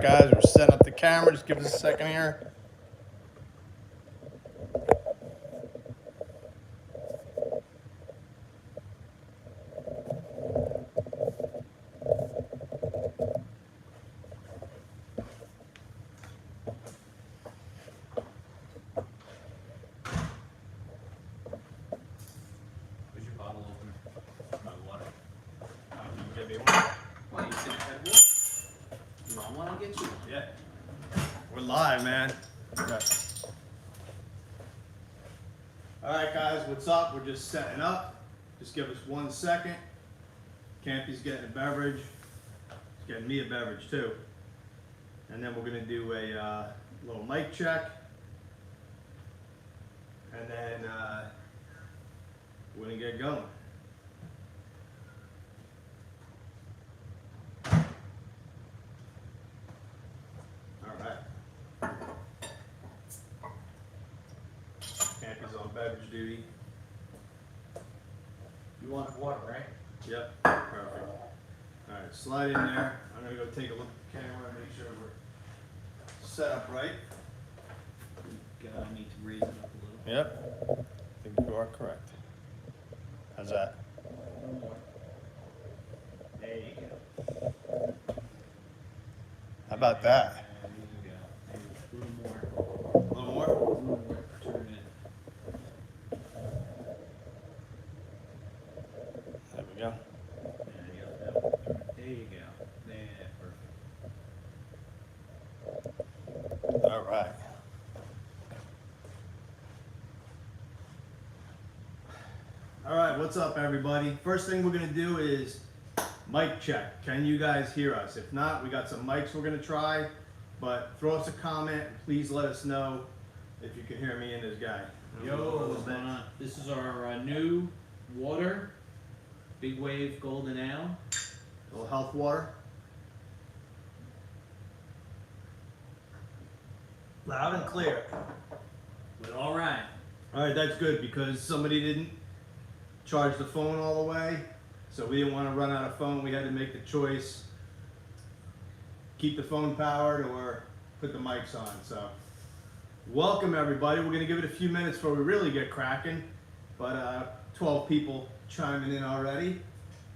guys, we're setting up the camera. Just give us a second here. Where's your bottle opener? My water. You give me one. Well, you said you had one. You want one? I'll get you one. Yeah. We're live, man. Okay. Alright guys, what's up? We're just setting up. Just give us 1 second. Campy's getting a beverage. He's getting me a beverage too. And then we're gonna do a little mic check. And then we're gonna get going. Campy's on beverage duty. You want water, right? Yep, perfect. Alright, slide in there. I'm gonna go take a look at the camera and make sure we're set up right. I need to raise it up a little. Yep, I think you are correct. How's that? One more. There you go. How about that? There you go. Maybe a little more. A little more? A little more. Turn it. There we go. There you go. There you go. There, perfect. Alright. Alright, what's up everybody? First thing we're gonna do is mic check. Can you guys hear us? If not, we got some mics we're gonna try, but throw us a comment and please let us know if you can hear me and this guy. Yo, what's going on? This is our new water, Big Wave Golden Ale. A little health water. Loud and clear. But all right. Alright, that's good because somebody didn't charge the phone all the way, so we didn't want to run out of phone. We had to make the choice, keep the phone powered or put the mics on. So welcome everybody. We're going to give it a few minutes before we really get cracking, but 12 people chiming in already.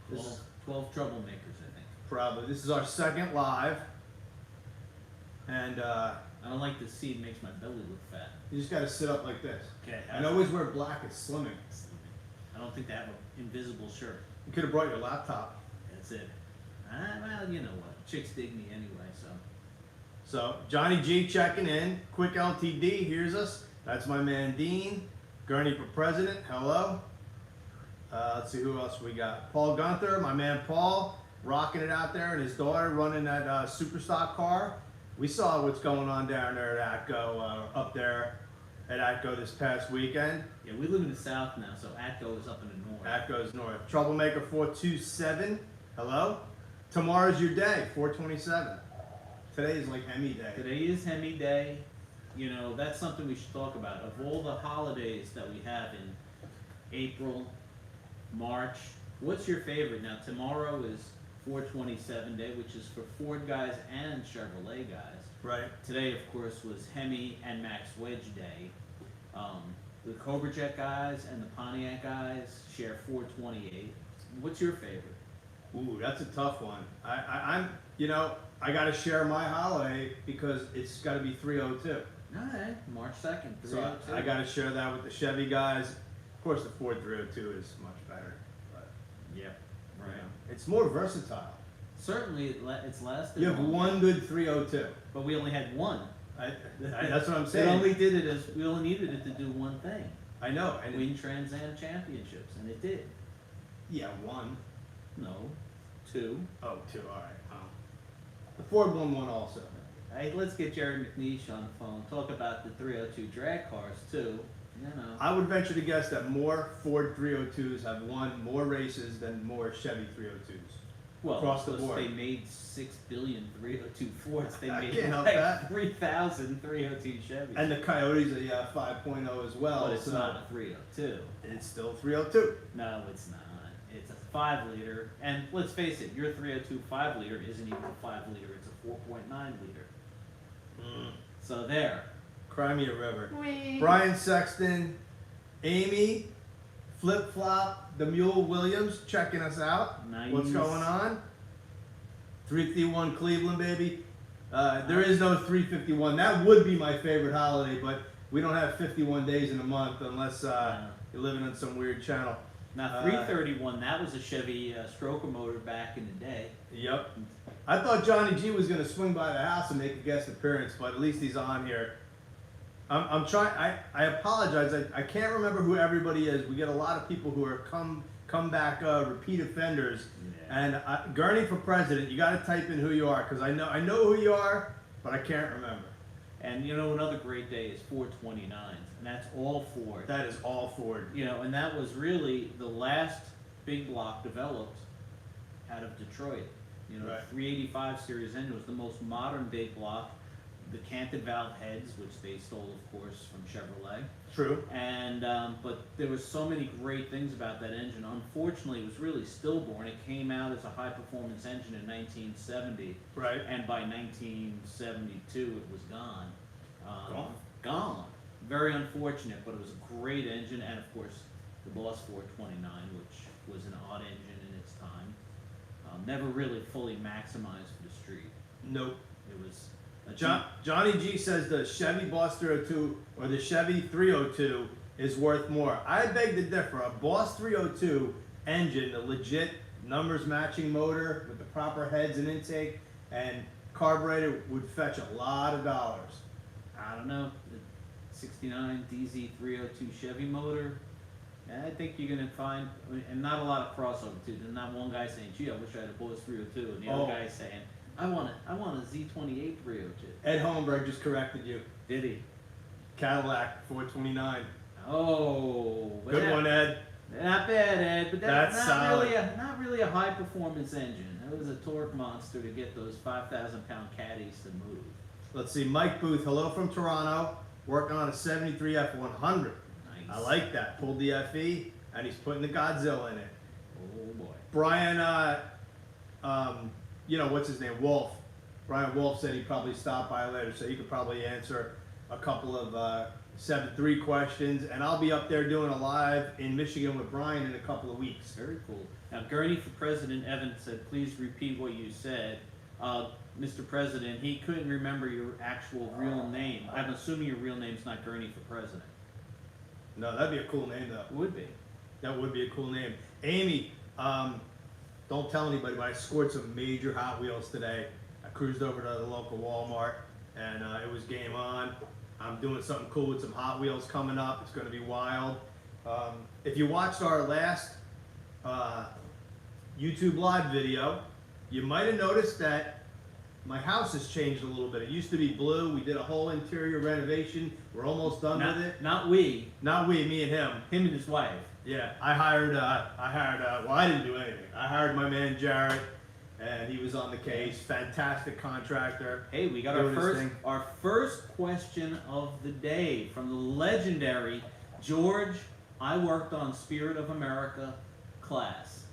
This is 12 troublemakers, I think. probably, this is our second live, and I don't like this seat, it makes my belly look fat. you just got to sit up like this. Okay. And always wear black, it's slimming. I don't think they have an invisible shirt. You could have brought your laptop. That's it. Well, you know what? Chicks dig me anyway, so. So Johnny G checking in. Quick LTD hears us. That's my man Dean. Gurney for president. Hello. Let's see who else we got. Paul Gunther, my man Paul, rocking it out there, and his daughter running that super stock car. We saw what's going on down there at ATCO, up there at ATCO this past weekend. Yeah, we live in the south now, so ATCO is up in the north. ATCO's north. Troublemaker 427. Hello. Tomorrow's your day. 427. Today is like Hemi Day. Today is Hemi Day. You know, that's something we should talk about. Of all the holidays that we have in April, March, what's your favorite? Now, tomorrow is 427 Day, which is for Ford guys and Chevrolet guys. Right. Today, of course, was Hemi and Max Wedge Day. The Cobra Jet guys and the Pontiac guys share 428. What's your favorite? Ooh, that's a tough one. I'm, you know, I got to share my holiday because it's got to be 302. All right, March 2nd, 302. So I got to share that with the Chevy guys. Of course, the Ford 302 is much better, but Yeah, you right. know, it's more versatile. Certainly, it's lasted. You have long, one good 302. but we only had one. That's what I'm We saying. only did it as we only needed it to do one thing: I know. And win Trans Am championships, and it did. yeah, one. No, two. Oh, two. All right. The Ford won one also. Hey, let's get Jerry McNeish on the phone. Talk about the 302 drag cars too. You know. I would venture to guess that more Ford 302s have won more races than more Chevy 302s. Well, across the because board. they made 6 billion 302 Fords. They I made can't help like that. 3,000 302 Chevys. And the Coyote's a 5.0 as well. but it's so not a 302. It's still 302. No, it's not. It's a 5 liter, and let's face it, your 302 5 liter isn't even a 5 liter; it's a 4.9 liter. So there. Cry me a river. Whee. Brian Sexton, Amy, Flip Flop, the Mule Williams checking us out. Nice. What's going on? 351 Cleveland, baby. There is no 351. That would be my favorite holiday, but we don't have 51 days in a month unless you're living on some weird channel. Now 331, that was a Chevy stroker motor back in the day. Yep. I thought Johnny G was going to swing by the house and make a guest appearance, but at least he's on here. I'm trying. I apologize. I can't remember who everybody is. We get a lot of people who are come back repeat offenders. Yeah. And Gurney for president. You got to type in who you are because I know who you are, but I can't remember. And you know, another great day is 429s, and that's all Ford. That is all Ford. You know, and that was really the last big block developed out of Detroit. You know, Right. 385 series engine was the most modern big block. The canted valve heads, which they stole, of course, from Chevrolet. True. And but there was so many great things about that engine. Unfortunately, it was really stillborn. It came out as a high-performance engine in 1970, Right. and by 1972, it was gone. Gone. Gone. Very unfortunate, but it was a great engine, and of course, the Boss 429, which was an odd engine in its time. Never really fully maximized for the street. Nope. It was a Johnny G says the Chevy Boss 302 or the Chevy 302 is worth more. I beg to differ. A Boss 302 engine, a legit numbers matching motor with the proper heads and intake and carburetor would fetch a lot of dollars. I don't know, the 69 DZ 302 Chevy motor. I think you're going to find, and not a lot of crossover too. There's not one guy saying, gee, I wish I had a Boss 302, and the other guy saying, I want a Z28 302. Ed Holmberg just corrected you. Did he? Cadillac 429. Oh. but Good that- one, Ed. Not bad, Ed, but that's That's not really a high performance engine. That was a torque monster to get those 5,000-pound caddies to move. Let's see. Mike Booth, hello from Toronto. Working on a 73 F100. Nice. I like that. Pulled the FE, and he's putting the Godzilla in it. Oh boy. Brian, you know, what's his name? Wolf. Brian Wolf said he'd probably stop by later, so he could probably answer a couple of 7-3 questions. And I'll be up there doing a live in Michigan with Brian in a couple of weeks. Very cool. Now, Gurney for President Evan said, please repeat what you said. Mr. President, he couldn't remember your actual real name. I'm assuming your real name's not Gurney for President. No, that'd be a cool name, though. Would be. That would be a cool name. Amy, don't tell anybody, but I scored some major Hot Wheels today. I cruised over to the local Walmart, and it was game on. I'm doing something cool with some Hot Wheels coming up. It's going to be wild. If you watched our last YouTube Live video, you might have noticed that my house has changed a little bit. It used to be blue. We did a whole interior renovation. We're almost done with it. Not we. Not we, me and him. Him and his wife. Yeah, I hired, well, I didn't do anything. I hired my man Jared, and he was on the case. Fantastic contractor. Hey, we got Doing his thing. our first question of the day from the legendary George. I worked on Spirit of America class.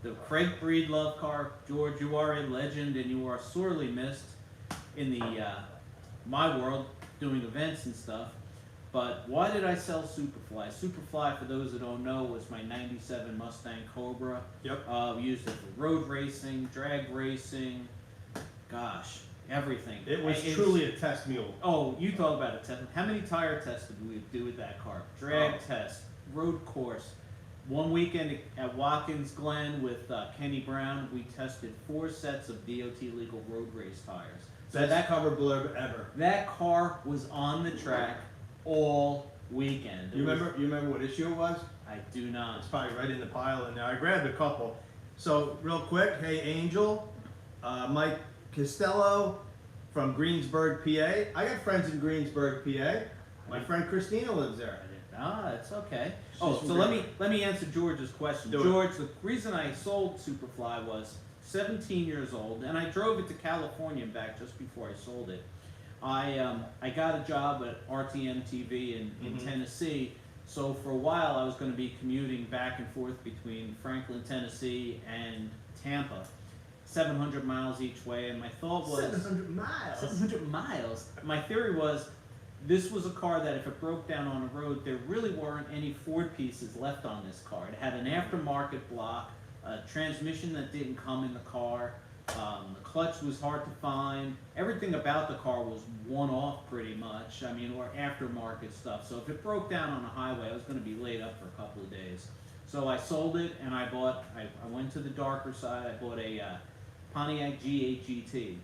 The Craig Breedlove car. George, you are a legend, and you are sorely missed in the my world doing events and stuff. But why did I sell Superfly? Superfly, for those that don't know, was my 97 Mustang Cobra. Yep. We used it for road racing, drag racing, gosh, everything. It was It's- truly a test mule. Oh, you talk about a test. How many tire tests did we do with that car? Drag test, road course. One weekend at Watkins Glen with Kenny Brown, we tested 4 sets of DOT legal road race tires. So Best that cover blurb ever. that car was on the track all weekend. You remember what issue it was? I do not. It's probably right in the pile in there. I grabbed a couple. So real quick, hey Angel, Mike Costello from Greensburg, PA. I got friends in Greensburg, PA. My friend Christina lives there. Ah, it's okay. She's Oh, from so let me answer George's question. Do it. George, the reason I sold Superfly was 17 years old, and I drove it to California and back just before I sold it. I got a job at RTM TV in Mhm. Tennessee, So for a while, I was going to be commuting back and forth between Franklin, Tennessee, and Tampa, 700 miles each way. And my thought was 700 miles. 700 miles. My theory was this was a car that if it broke down on the road, there really weren't any Ford pieces left on this car. It had an aftermarket block, a transmission that didn't come in the car. The clutch was hard to find. Everything about the car was one-off pretty much. I mean, or aftermarket stuff. So if it broke down on the highway, I was going to be laid up for a couple of days. So I sold it and I went to the darker side. I bought a Pontiac G8 GT.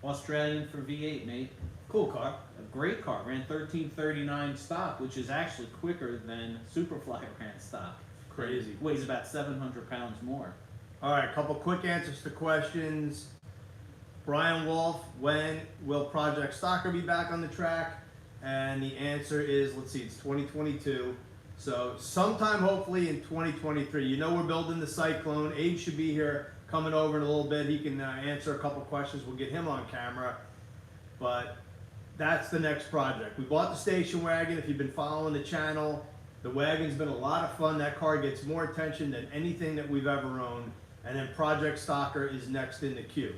Australian for V8, mate. Cool car. A great car. Ran 1339 stock, which is actually quicker than Superfly ran stock. Crazy. It weighs about 700 pounds more. All right, a couple quick answers to questions. Brian Wolf, when will Project Stalker be back on the track? And the answer is, let's see, it's 2022. So sometime hopefully in 2023. You know we're building the Cyclone. Abe should be here coming over in a little bit. He can answer a couple questions. We'll get him on camera. But that's the next project. We bought the station wagon. If you've been following the channel, the wagon's been a lot of fun. That car gets more attention than anything that we've ever owned. And then Project Stalker is next in the queue.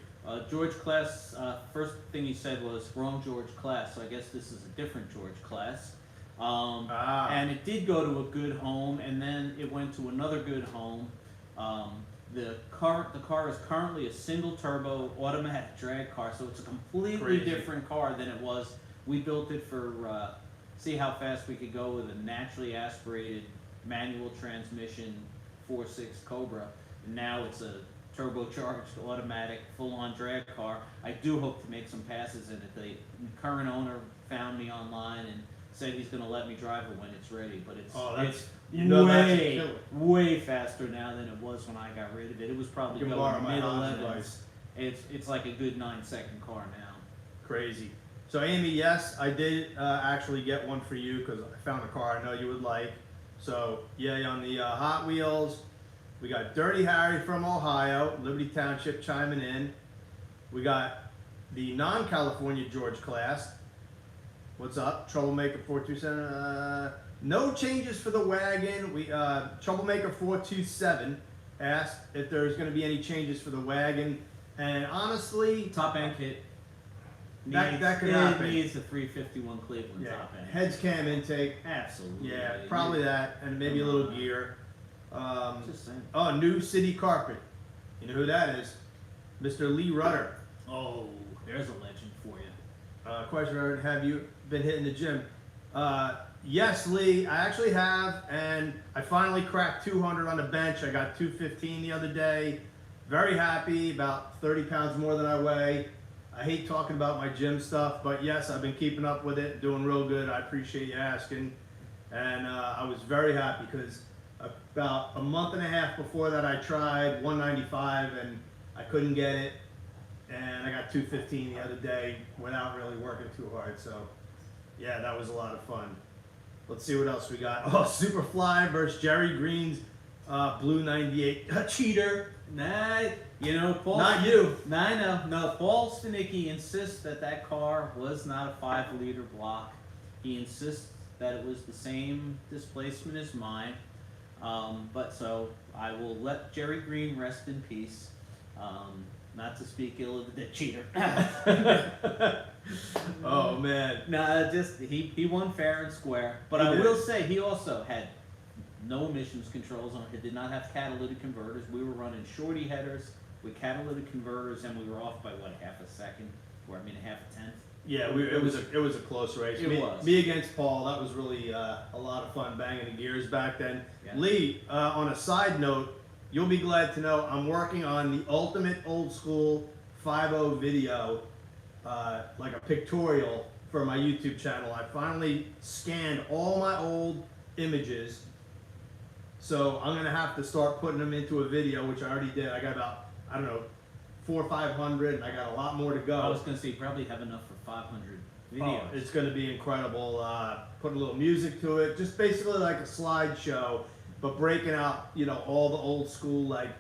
George Class, first thing he said was wrong George Class, so I guess this is a different George Class. And it did go to a good home, and then it went to another good home. The car is currently a single turbo automatic drag car, so it's a completely different car than it was. We built it for see how fast we could go with a naturally aspirated manual transmission 4.6 Cobra. Now it's a turbocharged automatic full-on drag car. I do hope to make some passes in it. The current owner found me online and said he's going to let me drive it when it's ready, but it's way faster now than it was when I got rid of it. It was probably going mid-11s. It's like a good 9-second car now. Crazy. So Amy, yes, I did actually get one for you because I found a car I know you would like. So yay on the Hot Wheels. We got Dirty Harry from Ohio, Liberty Township chiming in. We got the non-California George Class. What's up? Troublemaker 427. No changes for the wagon. We Troublemaker 427 asked if there's going to be any changes for the wagon, and honestly, Top end kit. That could happen. It needs a 351 Cleveland top end. Heads cam intake. Absolutely. Yeah, probably that, and maybe a little gear. Just saying. Oh, new city carpet. You know who that is? Mr. Lee Rudder. Oh, there's a legend for you. Question, have you been hitting the gym? Yes, Lee, I actually have, and I finally cracked 200 on the bench. I got 215 the other day. Very happy, about 30 pounds more than I weigh. I hate talking about my gym stuff, but yes, I've been keeping up with it, doing real good. I appreciate you asking. And I was very happy because about a month and a half before that I tried 195 and I couldn't get it. And I got 215 the other day without really working too hard. So yeah, that was a lot of fun. Let's see what else we got. Oh, Superfly versus Jerry Green's Blue 98. A cheater. Nah, you know, Paul. Not you. Nah, I know. No, Paul Stanicki insists that car was not a 5-liter block. He insists that it was the same displacement as mine. But so I will let Jerry Green rest in peace. Not to speak ill of the dead cheater. Oh man. Nah, just he won fair and square. But I will say he also had no emissions controls on it. It did not have catalytic converters. We were running shorty headers with catalytic converters, and we were off by what, half a second, or I mean half a tenth. Yeah, it was a close race. Me against Paul. That was really a lot of fun banging the gears back then. Yeah. Lee, on a side note, you'll be glad to know I'm working on the ultimate old school 5.0 video, like a pictorial for my YouTube channel. I finally scanned all my old images, so I'm gonna have to start putting them into a video, which I already did. I got about, I don't know, 400 or 500, and I got a lot more to go. I was gonna say you probably have enough for 500 videos. Oh, it's gonna be incredible. Put a little music to it, just basically like a slideshow, but breaking out, you know, all the old school, like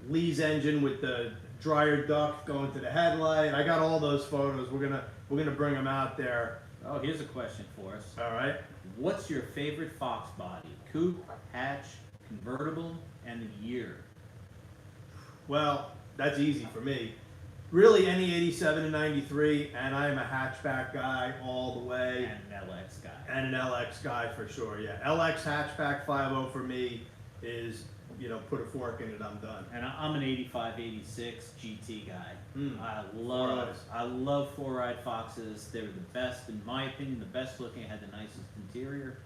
Lee's engine with the dryer duct going to the headlight. I got all those photos. We're we're gonna bring them out there. Oh, here's a question for us. All right. What's your favorite Fox body? Coupe, hatch, convertible, and the year? Well, that's easy for me. Really, any 87 and 93, and I am a hatchback guy all the way. And an LX guy. And an LX guy for sure, yeah. LX hatchback 5.0 for me is, you know, put a fork in it, I'm done. And I'm an 85, 86 GT guy. Mm. I love four-eyed Foxes. They were the best, in my opinion, the best looking, had the nicest interior.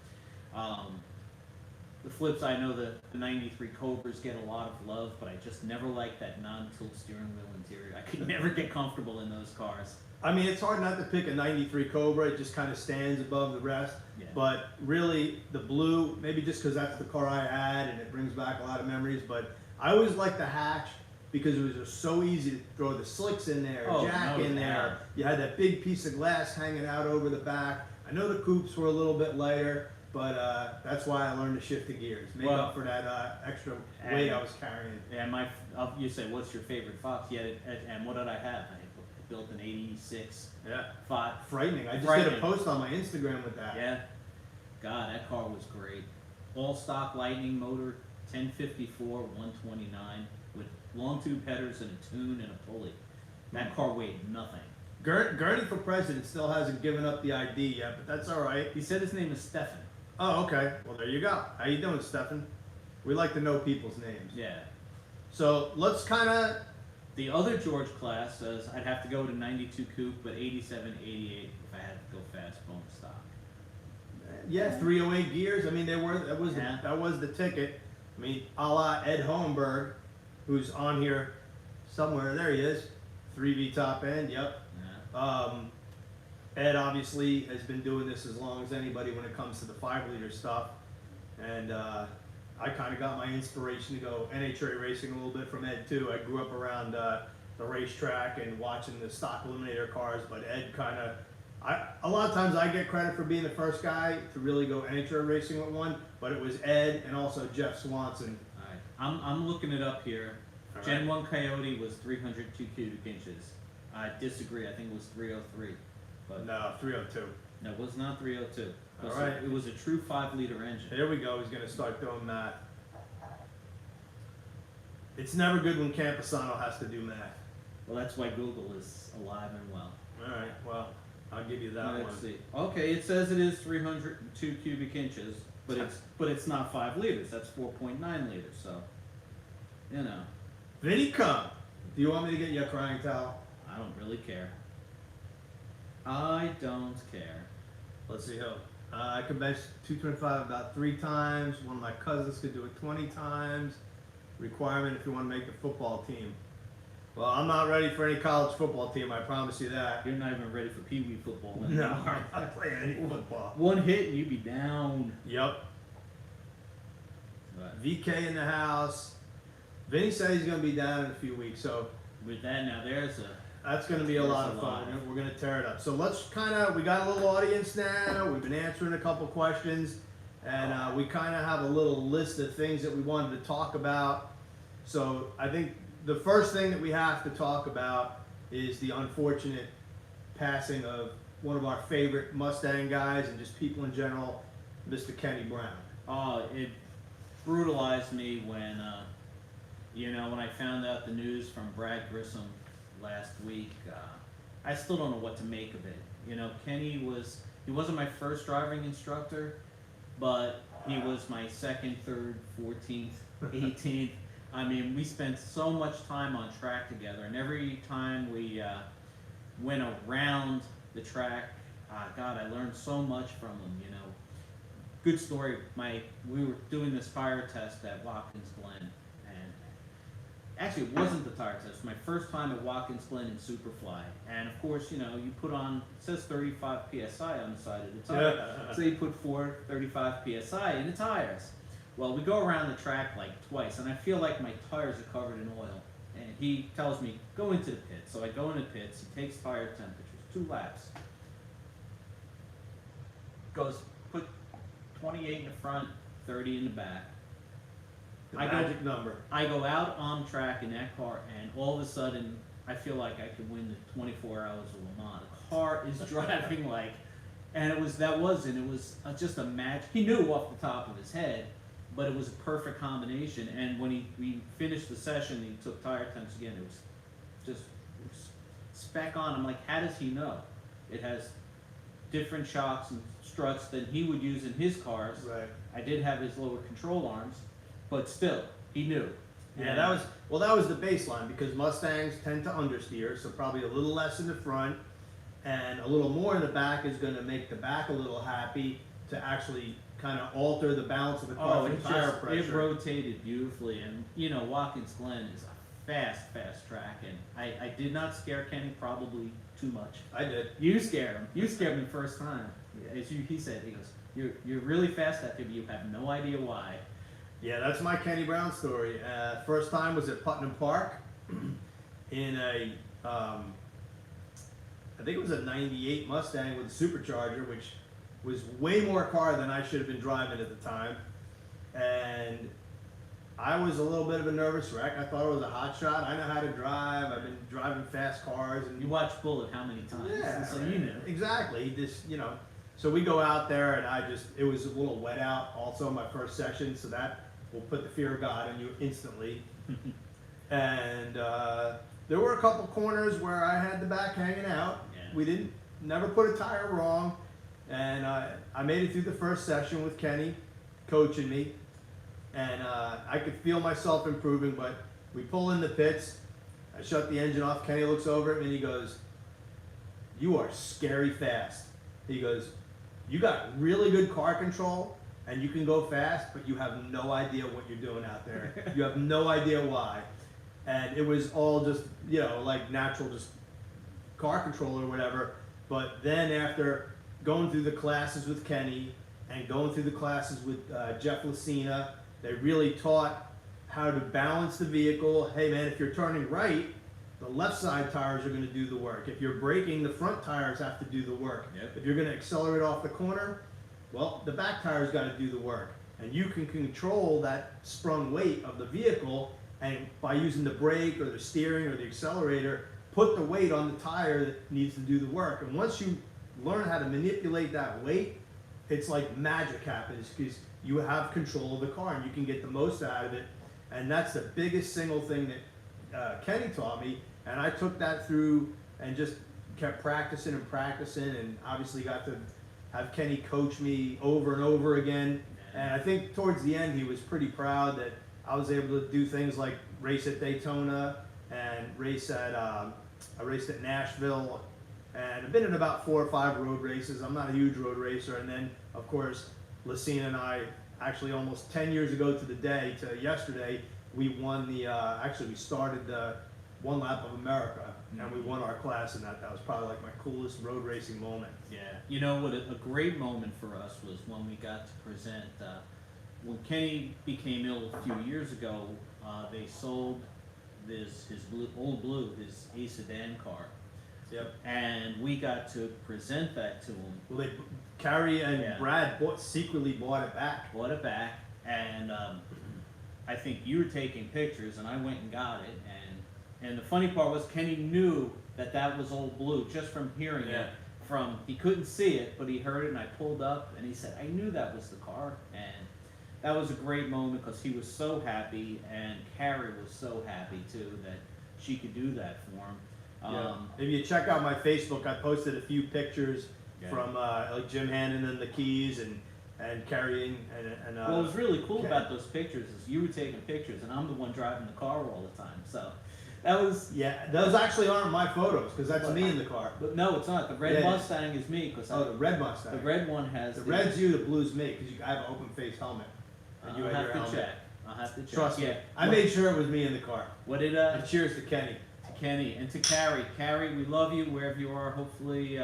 The flips, I know the 93 Cobras get a lot of love, but I just never liked that non-tilt steering wheel interior. I could never get comfortable in those cars. I mean, it's hard not to pick a 93 Cobra. It just kind of stands above the rest. Yeah. But really, the blue, maybe just because that's the car I had and it brings back a lot of memories, but I always liked the hatch because it was just so easy to throw the slicks in there, jack in there. You had that big piece of glass hanging out over the back. I know the coupes were a little bit lighter, but that's why I learned to shift the gears, make up for that extra weight I was carrying. And you say, what's your favorite Fox? Yeah, and what did I have? I built an 86. Yeah. Fox. Frightening. I just did a post on my Instagram with that. Yeah. God, that car was great. All stock Lightning motor, 1054, 129, with long tube headers and a tune and a pulley. That car weighed nothing. Gurney for president still hasn't given up the ID yet, but that's all right. He said his name is Stefan. Oh, okay. Well, there you go. How you doing, Stefan? We like to know people's names. Yeah. So let's kind of... The other George class says I'd have to go to 92 Coupe, but 87, 88 if I had to go fast bone stock. Yeah, 308 gears. I mean, that was the ticket. I mean, a la Ed Hohenberg, who's on here somewhere. There he is. 3V top end. Yep. Yeah. Ed obviously has been doing this as long as anybody when it comes to the 5-liter stuff, and I kind of got my inspiration to go NHRA racing a little bit from Ed too. I grew up around the racetrack and watching the stock eliminator cars, but Ed kind of, a lot of times I get credit for being the first guy to really go NHRA racing with one, but it was Ed and also Jeff Swanson. All right. I'm looking it up here. All Gen right. 1 Coyote was 302 cubic inches. I disagree. I think it was 303. But No, 302. no, it was not 302. All right. It was a true 5-liter engine. Here we go. He's going to start doing math. It's never good when Campisano has to do math. Well, that's why Google is alive and well. All right. Well, I'll give you that one. Let's see. Okay, it says it is 302 cubic inches, but it's not 5 liters. That's 4.9 liters. So, you know, Vinny, come. Do you want me to get you a crying towel? I don't really care. I don't care. Let's see how. I could bench 225 about 3 times. One of my cousins could do it 20 times. Requirement if you want to make the football team. Well, I'm not ready for any college football team, I promise you that. You're not even ready for Pee Wee football. No, I'm not playing any football. One hit and you'd be down. Yep. But VK in the house. Vinny said he's going to be down in a few weeks, so with that, now there's a. that's going to be a lot of fun. We're going to tear it up. So let's we got a little audience now. We've been answering a couple questions, and we kind of have a little list of things that we wanted to talk about. So I think the first thing that we have to talk about is the unfortunate passing of one of our favorite Mustang guys and just people in general, Mr. Kenny Brown. Oh, it brutalized me when, when I found out the news from Brad Grissom last week. I still don't know what to make of it. You know, Kenny he wasn't my first driving instructor, but he was my 2nd, 3rd, 14th, 18th. I mean, we spent so much time on track together, and every time we went around the track, God, I learned so much from him, you know. Good story, we were doing this tire test at Watkins Glen, and actually it wasn't the tire test, it was my first time at Watkins Glen in Superfly, and of course, you know, you put on, it says 35 PSI on the side of the tire, Yeah. so you put 35 PSI in the tires. Well, we go around the track like twice, and I feel like my tires are covered in oil. And he tells me, go into the pits. So I go into the pits, he takes tire temperatures, 2 laps. Goes, put 28 in the front, 30 in the back. The magic number. I go out on track in that car, and all of a sudden, I feel like I could win the 24 Hours of Le Mans. The car is driving like, and it was just a match. He knew off the top of his head, but it was a perfect combination. And when we finished the session, he took tire temps again. It was spec on. I'm like, how does he know? It has different shocks and struts than he would use in his cars. Right. I did have his lower control arms, but still, he knew. Yeah, that was the baseline, because Mustangs tend to understeer, so probably a little less in the front and a little more in the back is going to make the back a little happy to actually kind of alter the balance of the car through tire pressure. It rotated beautifully, and you know, Watkins Glen is a fast track, and I did not scare Kenny probably too much. I did. You scared him. You scared him the first time. He said, he goes, you're really fast out there, but you have no idea why. Yeah, that's my Kenny Brown story. First time was at Putnam Park in a, I think it was a '98 Mustang with a supercharger, which was way more car than I should have been driving at the time. And I was a little bit of a nervous wreck. I thought it was a hot shot. I know how to drive. I've been driving fast cars. And you watched Bullet how many times? Yeah, so you knew. Exactly. Just, you know. So we go out there, and it was a little wet out also my first section, so that will put the fear of God in you instantly. And there were a couple corners where I had the back hanging out. Yeah. We never put a tire wrong. And I made it through the first session with Kenny coaching me. And I could feel myself improving, but we pull in the pits. I shut the engine off. Kenny looks over at me and he goes, "You are scary fast." He goes, "You got really good car control and you can go fast, but you have no idea what you're doing out there. You have no idea why." And it was all just, you know, like natural, just car control or whatever. But then after going through the classes with Kenny and going through the classes with Jeff Lucina, they really taught how to balance the vehicle. Hey man, if you're turning right, the left side tires are going to do the work. If you're braking, the front tires have to do the work. Yep. If you're going to accelerate off the corner, well, the back tires got to do the work. And you can control that sprung weight of the vehicle, and by using the brake or the steering or the accelerator, put the weight on the tire that needs to do the work. And once you learn how to manipulate that weight, it's like magic happens, because you have control of the car and you can get the most out of it. And that's the biggest single thing that Kenny taught me, and I took that through and just kept practicing and obviously got to have Kenny coach me over and over again. And I think towards the end he was pretty proud that I was able to do things like race at Daytona and race at I raced at Nashville, and I've been in about 4 or 5 road races. I'm not a huge road racer. And then of course Lucina and I, actually almost 10 years ago to the day, to yesterday, we won the, actually we started the One Lap of America, and we won our class in that. That was probably like my coolest road racing moment. Yeah, you know what, a great moment for us was when we got to present, when Kenny became ill a few years ago, they sold his old blue, his A sedan car. Yep. And we got to present that to him. Well, Carrie and Yeah. Brad secretly bought it back. Bought it back, and I think you were taking pictures, and I went and got it. And the funny part was Kenny knew that was old blue just from hearing it. He couldn't see it, but he heard it, and I pulled up, and he said, "I knew that was the car." And that was a great moment because he was so happy, and Carrie was so happy too that she could do that for him. If you check out my Facebook, I posted a few pictures Yeah. from like Jim handing them the keys and carrying and what was really cool Ken. about those pictures is you were taking pictures, and I'm the one driving the car all the time. So that was. Yeah, those actually aren't my photos because that's me in the car. But no, it's not. The red Yeah. Mustang is me because Oh, the red Mustang. the red one has The red's you, the blue's me, because I have an open face helmet. And you I'll had have your to helmet. check. I'll have to check. Trust me. Yeah. I made sure it was me in the car. What did And cheers to Kenny. to Kenny and to Carrie. Carrie, we love you wherever you are. Hopefully,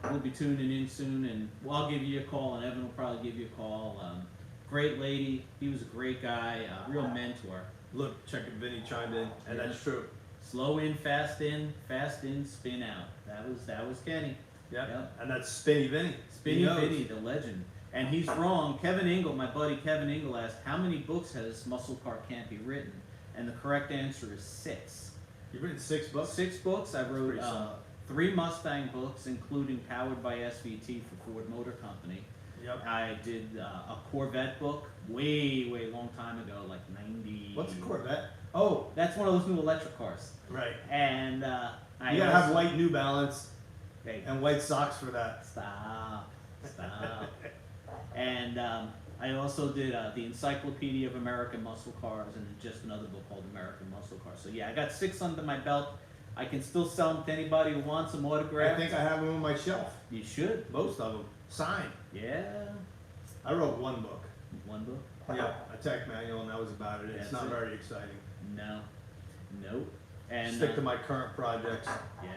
we'll be tuning in soon, and I'll give you a call, and Evan will probably give you a call. Great lady. He was a great guy. Real mentor. Look, check it, Vinny chimed in, and Yeah. that's true. Slow in, fast in, spin out. That was Kenny. Yeah. Yep. And that's Spinny Vinny. Spinny He knows. Vinny, the legend. And he's wrong. Kevin Engel, my buddy Kevin Engel, asked, how many books has Muscle Car Campy written? And the correct answer is 6. You've written 6 books? 6 books. I wrote Pretty solid. 3 Mustang books, including Powered by SVT for Ford Motor Company. Yep. I did a Corvette book way long time ago, like 90. What's a Corvette? Oh, That's one of those new electric cars. right. And You gotta have white New Balance Hey, and white socks for that. stop. And I also did the Encyclopedia of American Muscle Cars and just another book called American Muscle Cars. So yeah, I got 6 under my belt. I can still sell them to anybody who wants them I autographed. think I have them on my shelf. You should. Most of them signed. Yeah. I wrote one book. One book? Yeah, a tech manual, and that was about it. It's That's not it. very exciting. No. Nope. And Stick to my current projects. yeah.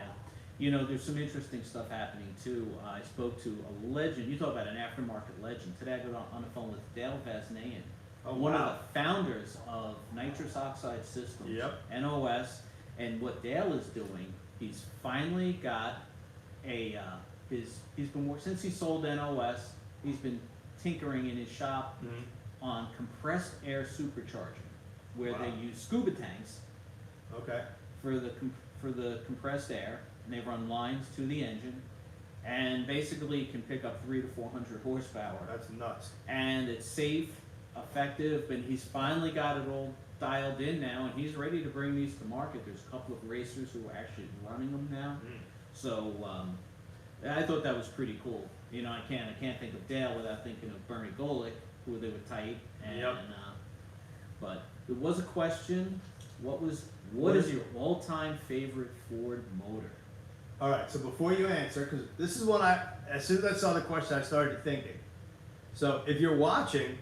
You know, there's some interesting stuff happening too. I spoke to a legend. You talk about an aftermarket legend. Today I got on the phone with Dale Vaznayan, Oh, one of wow. the founders of Nitrous Oxide Systems, Yep. NOS. And what Dale is doing, he's finally got a he's been working since he sold NOS. He's been tinkering in his shop Mhm. on compressed air supercharging, where Wow. they use scuba tanks Okay. for the compressed air, and they run lines to the engine, and basically it can pick up 300 to 400 horsepower, That's nuts. and it's safe, effective, and he's finally got it all dialed in now, and he's ready to bring these to market. There's a couple of racers who are actually running them now, so I thought that was pretty cool. You know, I can't think of Dale without thinking of Bernie Golic, who they were tight, and Yep. but there was a question. What is your all-time favorite Ford motor? All right, so before you answer, because this is what as soon as I saw the question, I started thinking. So if you're watching,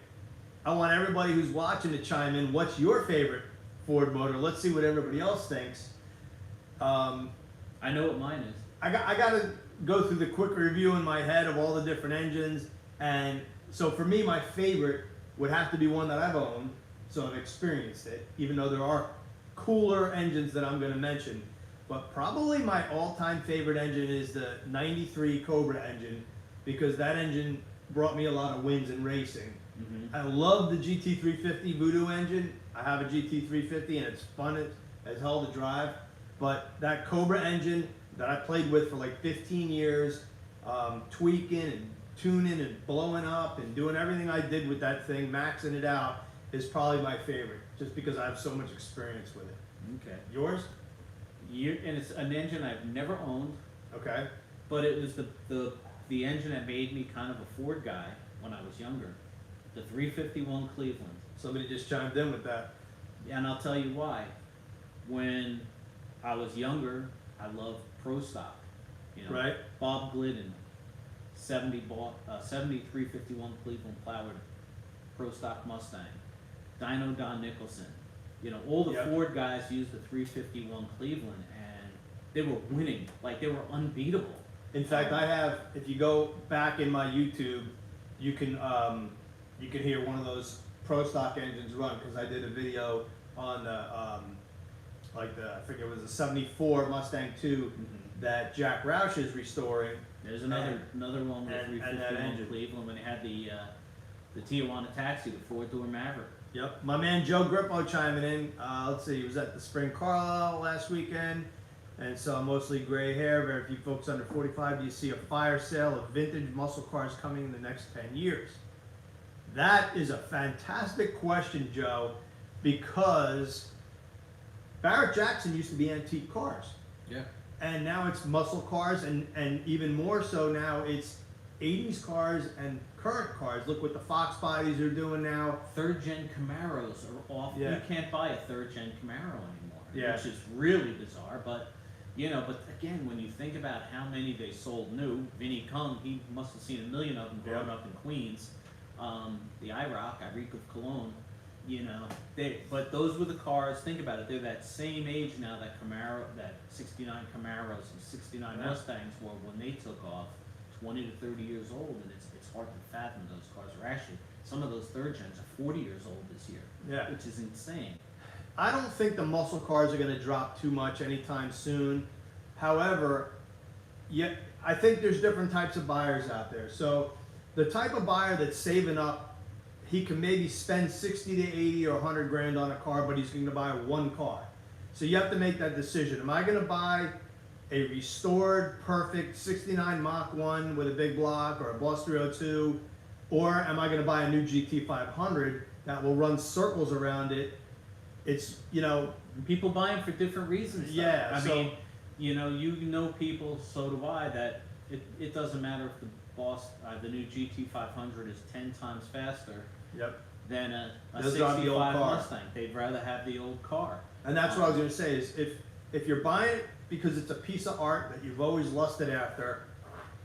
I want everybody who's watching to chime in. What's your favorite Ford motor? Let's see what everybody else thinks. I know what mine is. I got to go through the quick review in my head of all the different engines, and so for me, my favorite would have to be one that I've owned, so I've experienced it. Even though there are cooler engines that I'm going to mention, but probably my all-time favorite engine is the '93 Cobra engine, because that engine brought me a lot of wins in racing. Mm-hmm. I love the GT350 Voodoo engine. I have a GT350 and it's fun as hell to drive. But that Cobra engine that I played with for like 15 years, tweaking and tuning and blowing up and doing everything I did with that thing, maxing it out, is probably my favorite, just because I have so much experience with it. Okay. Yours? And it's an engine I've never owned, Okay. but it was the engine that made me kind of a Ford guy when I was younger. The 351 Cleveland. Somebody just chimed in with that. And I'll tell you why. When I was younger, I loved Pro Stock. You know, Right. Bob Glidden, 351 Cleveland Ploward Pro Stock Mustang. Dino Don Nicholson. You know, all the Yep. Ford guys used the 351 Cleveland, and they were winning. Like, they were unbeatable. In fact, I have, if you go back in my YouTube, you can hear one of those Pro Stock engines run, because I did a video on the, I forget, it was a '74 Mustang 2 that Jack Roush is restoring. There's another one with and that 351 engine. Cleveland when they had the Tijuana Taxi, the 4-door Maverick. Yep. My man Joe Grippo chiming in. Let's see, he was at the Spring Carlisle last weekend and saw mostly gray hair. Very few folks under 45. Do you see a fire sale of vintage muscle cars coming in the next 10 years? That is a fantastic question, Joe, because Barrett Jackson used to be antique cars. Yeah. And now it's muscle cars, and even more so now it's 80s cars and current cars. Look what the Fox bodies are doing now. Third-gen Camaros are off. Yeah. You can't buy a third-gen Camaro anymore, Yeah. which is really bizarre. But, you know, but again, when you think about how many they sold new, Vinnie Kung, he must have seen a million of them growing Yeah. up in Queens. The IROC, I reek of cologne, you know. But those were the cars, think about it, they're that same age now that Camaro, that 69 Camaros and 69 Yeah. Mustangs were when they took off. 20 to 30 years old, and it's hard to fathom those cars are actually, some of those third gens are 40 years old this year, Yeah. which is insane. I don't think the muscle cars are going to drop too much anytime soon. However, I think there's different types of buyers out there. So the type of buyer that's saving up, he can maybe spend 60 to 80 or 100 grand on a car, but he's going to buy one car. So you have to make that decision. Am I going to buy a restored, perfect 69 Mach 1 with a big block or a Boss 302? Or am I going to buy a new GT 500 that will run circles around it? It's, you know, People buy them for different reasons. Though. Yeah, I so- mean, you know people, so do I, that it doesn't matter if the new GT 500 is 10 times faster yep. than a They'll drive the old 65 car. Mustang. They'd rather have the old car. And that's what I was going to say is if you're buying it because it's a piece of art that you've always lusted after,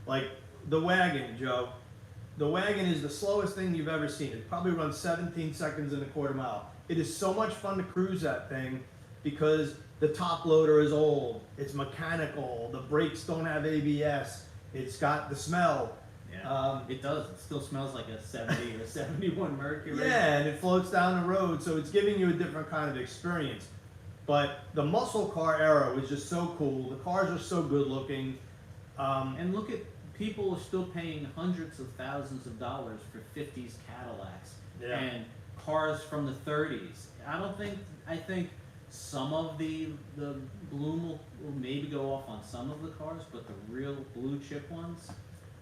like the wagon, Joe. The wagon is the slowest thing you've ever seen. It probably runs 17 seconds in a quarter mile. It is so much fun to cruise that thing because the top loader is old. It's mechanical. The brakes don't have ABS. It's got the smell. Yeah, it does. It still smells like a 70 or 71 Mercury. Yeah, and it floats down the road, so it's giving you a different kind of experience. But the muscle car era was just so cool. The cars are so good looking. And look at, people are still paying hundreds of thousands of dollars for 50s Cadillacs Yeah. and cars from the 30s. I think some of the bloom will maybe go off on some of the cars, but the real blue chip ones,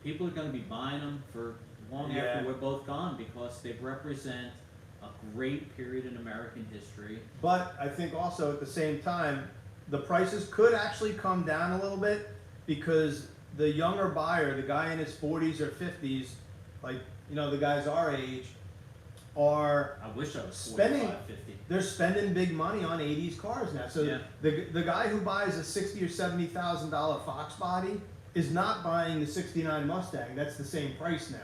people are going to be buying them for long Yeah. after we're both gone because they represent a great period in American history. But I think also at the same time, the prices could actually come down a little bit because the younger buyer, the guy in his 40s or 50s, like, you know, the guys our age, are I wish I was Spending- 45, 50. they're spending big money on 80s cars now. So Yeah. the guy who buys a $60,000 or $70,000 Fox body is not buying the 69 Mustang. That's the same price now.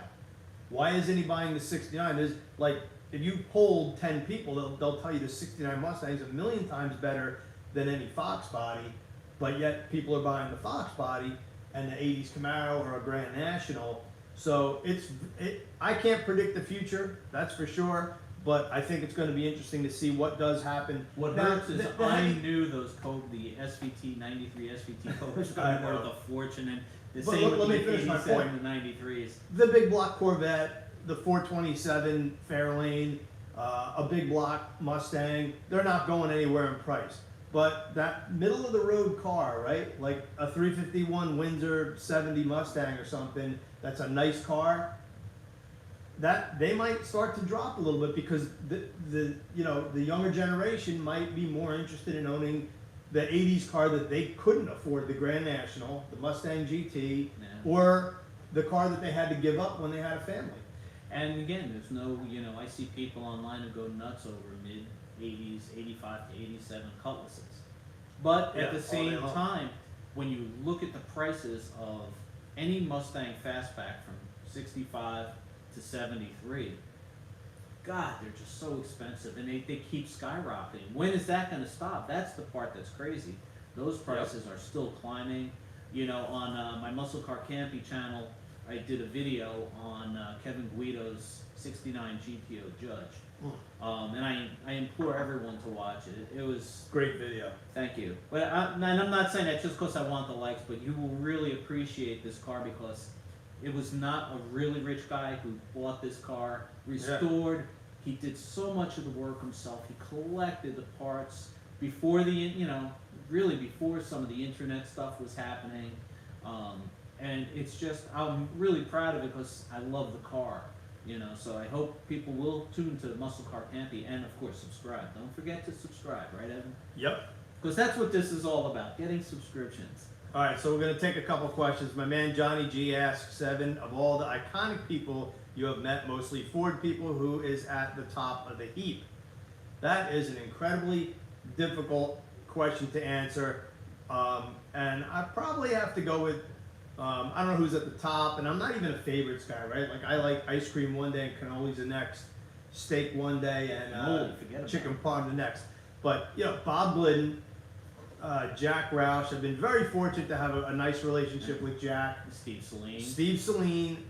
Why isn't he buying the 69? There's like, if you polled 10 people, they'll tell you the 69 Mustang is a million times better than any Fox body, but yet people are buying the Fox body and the 80s Camaro or a Grand National. So I can't predict the future, that's for sure, but I think it's going to be interesting to see what does happen. What Now, hurts is I knew those the SVT 93 SVT Coupe was going I to be worth know. a fortune, and the But same let with me the finish my 87 point. and 93s. The big block Corvette, the 427 Fairlane, a big block Mustang, they're not going anywhere in price. But that middle of the road car, right? Like a 351 Windsor 70 Mustang or something, that's a nice car. That they might start to drop a little bit because the younger generation might be more interested in owning the 80s car that they couldn't afford, the Grand National, the Mustang GT, Yeah. or the car that they had to give up when they had a family. And again, there's no, I see people online who go nuts over mid 80s, 85 to 87 Cutlasses. But Yeah, at the all day same long. time, when you look at the prices of any Mustang Fastback from 65 to 73, God, they're just so expensive, and they keep skyrocketing. When is that going to stop? That's the part that's crazy. Those prices are still climbing. On my Muscle Car Campy channel, I did a video on Kevin Guido's 69 GTO Judge. And I implore everyone to watch it. It was, Great video. thank you. But and I'm not saying that just because I want the likes, but you will really appreciate this car because it was not a really rich guy who bought this car, restored. He did so much of the work himself. He collected the parts before really before some of the internet stuff was happening. And it's just, I'm really proud of it because I love the car. So I hope people will tune to Muscle Car Campy and of course subscribe. Don't forget to subscribe, right, Evan? Yep. Because that's what this is all about, getting subscriptions. All right, so we're going to take a couple questions. My man Johnny G asks, Seven, of all the iconic people you have met, mostly Ford people, who is at the top of the heap? That is an incredibly difficult question to answer. And I probably have to go with, I don't know who's at the top, and I'm not even a favorites guy, right? Like I like ice cream one day and cannolis the next, steak one day and Forget about chicken it. parm the next. But, Bob Glidden, Jack Roush, I've been very fortunate to have a nice relationship with Jack. Steve Saline. Steve Saline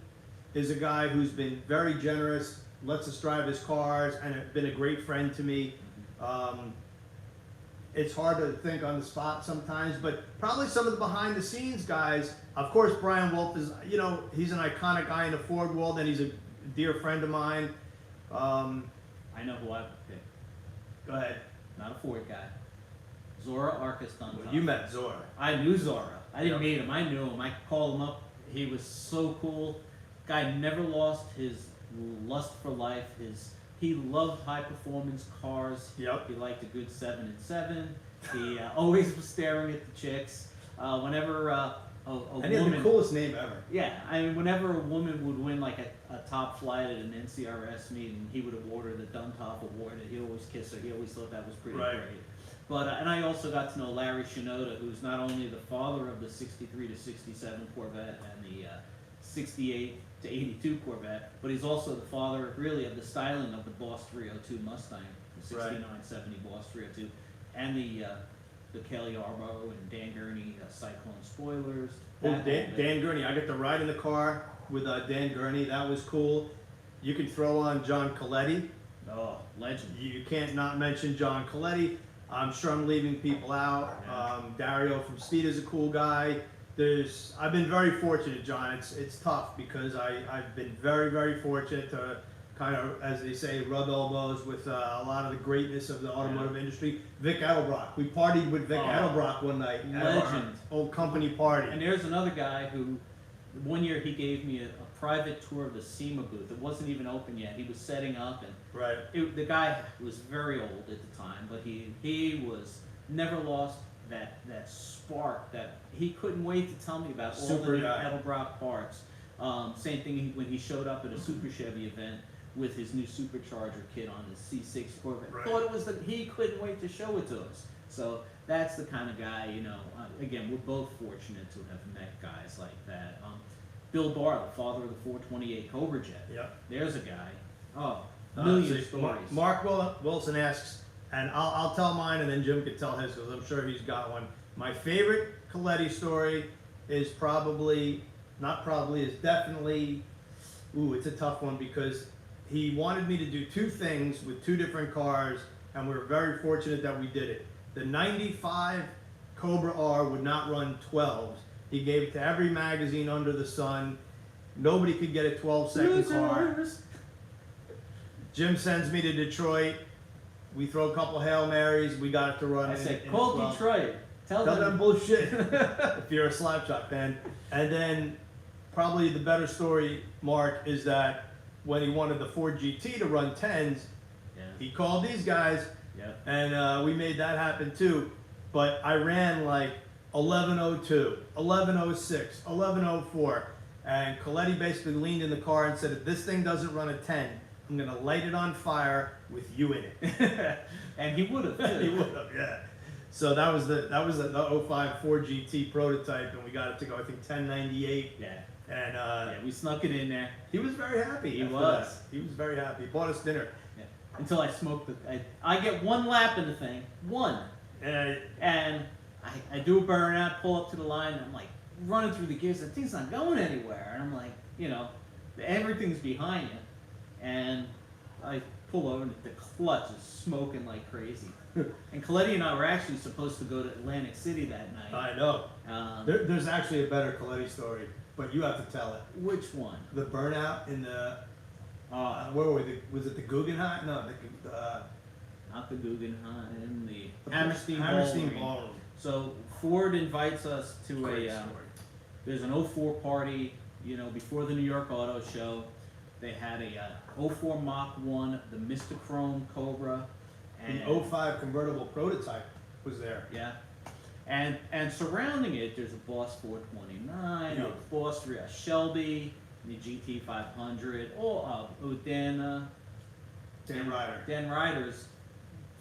is a guy who's been very generous, lets us drive his cars, and has been a great friend to me. It's hard to think on the spot sometimes, but probably some of the behind the scenes guys, of course Brian Wolf is, he's an iconic guy in the Ford world and he's a dear friend of mine. I know who I would pick. Go ahead. Not a Ford guy. Zora Arkus Dunlop. You met Zora. I knew Zora. I didn't meet him. I knew him. I called him up. He was so cool. Guy never lost his lust for life. He loved high performance cars. Yep. He liked a good 7 and 7. He always was staring at the chicks. Whenever a And he had woman, the coolest name ever. yeah, I mean, whenever a woman would win like a top flight at an NCRS meeting, he would award her the Duntop Award, and he always kissed her. He always thought that was pretty Right. great. But and I also got to know Larry Shinoda, who's not only the father of the '63 to '67 Corvette and the '68 to '82 Corvette, but he's also the father, really, of the styling of the Boss 302 Mustang, the '69-70 Boss 302, and the Kelly Arbo and Dan Gurney Cyclone spoilers. Oh, Dan Gurney. I got to ride in the car with Dan Gurney. That was cool. You can throw on John Coletti. Oh, legend. You can't not mention John Coletti. I'm sure I'm leaving people out. Dario from Steed is a cool guy. I've been very fortunate, John. It's tough because I've been very, very fortunate to kind of, as they say, rub elbows with a lot of the greatness of the automotive industry. Vic Edelbrock. We partied with Vic Edelbrock one night at our Legend. old company party. And there's another guy who, one year he gave me a private tour of the SEMA booth. It wasn't even open yet. He was setting up, and Right. the guy was very old at the time, but he was never lost that spark that he couldn't wait to tell me about all Super the new guy. Edelbrock parts. Same thing when he showed up at a Super Chevy event with his new supercharger kit on his C6 Corvette. Right. Thought it was he couldn't wait to show it to us. So that's the kind of guy, you know. Again, we're both fortunate to have met guys like that. Bill Barr, the father of the 428 Cobra Jet. Yep. There's a guy. Oh, million stories. Mark Wilson asks, and I'll tell mine, and then Jim can tell his because I'm sure he's got one. My favorite Coletti story is definitely. Ooh, it's a tough one because he wanted me to do two things with two different cars, and we were very fortunate that we did it. The '95 Cobra R would not run 12s. He gave it to every magazine under the sun. Nobody could get a 12-second car. Jim sends me to Detroit. We throw a couple Hail Marys. We got it to run. I in said, in call 12. Detroit. Tell Tell them them. bullshit if you're a Slapshot fan. And then probably the better story, Mark, is that when he wanted the Ford GT to run 10s, Yeah. he called these guys, Yep. and we made that happen too. But I ran like 11:02, 11:06, 11:04, and Coletti basically leaned in the car and said, if this thing doesn't run a 10, I'm going to light it on fire with you in it. And he would have. He would have, yeah. So that was the 05 Ford GT prototype, and we got it to go, I think, 1098. Yeah. And Yeah, we snuck it in there. he was very happy. He after was. that. He was very happy. He bought us dinner. Yeah. Until I smoked I get one lap in the thing. One. And And I do a burnout, pull up to the line, and I'm like running through the gears. The thing's not going anywhere. And I'm like, you know, everything's behind you. And I pull over, and the clutch is smoking like crazy. And Coletti and I were actually supposed to go to Atlantic City that night. I know. There's actually a better Coletti story, but you have to tell it. Which one? The burnout in the, where were we? Was it the Guggenheim? No, Not the Guggenheim, the Hammerstein Hammerstein Ballroom. Ballroom. So Ford invites us to Great a. story. There's an 04 party, you know, before the New York Auto Show. They had a 04 Mach 1, the Mr. Chrome Cobra, and The 05 convertible prototype was there. yeah, and surrounding it, there's a Boss 429, Yeah. a Boss 3, a Shelby, the GT 500, Dan Ryder's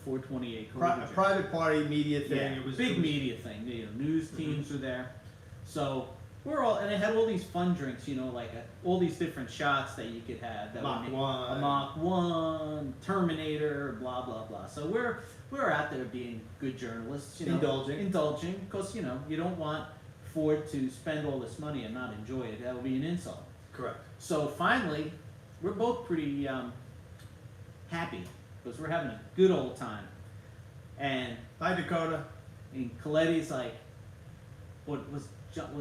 428 Cobra. A private party media thing. Yeah, It was big media thing. You know, news teams are there, so we're all, and they had all these fun drinks. You know, like all these different shots that you could have. That Mach would make 1. a Mach 1, Terminator, blah blah blah. So we're out there being good journalists. You know, indulging, because you know you don't want Ford to spend all this money and not enjoy it. That would be an insult. Correct. So finally, we're both pretty happy because we're having a good old time. And Hi, Dakota. Coletti's like, what was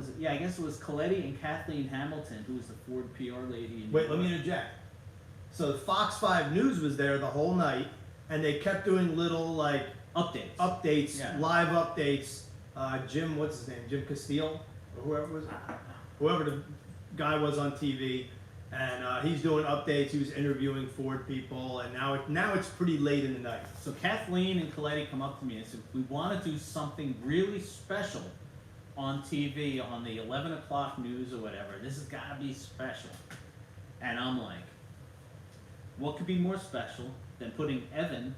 it? Yeah, I guess it was Coletti and Kathleen Hamilton, who was the Ford PR lady. In Wait, let me interject. So Fox 5 News was there the whole night, and they kept doing little like updates. updates, Yeah. live updates Jim, what's his name? Jim Castile, or whoever was, whoever the guy was on TV, and he's doing updates. He was interviewing Ford people, and now it's pretty late in the night. So Kathleen and Coletti come up to me and said, we want to do something really special on TV on the 11 o'clock news or whatever. This has got to be special. And I'm like, what could be more special than putting Evan,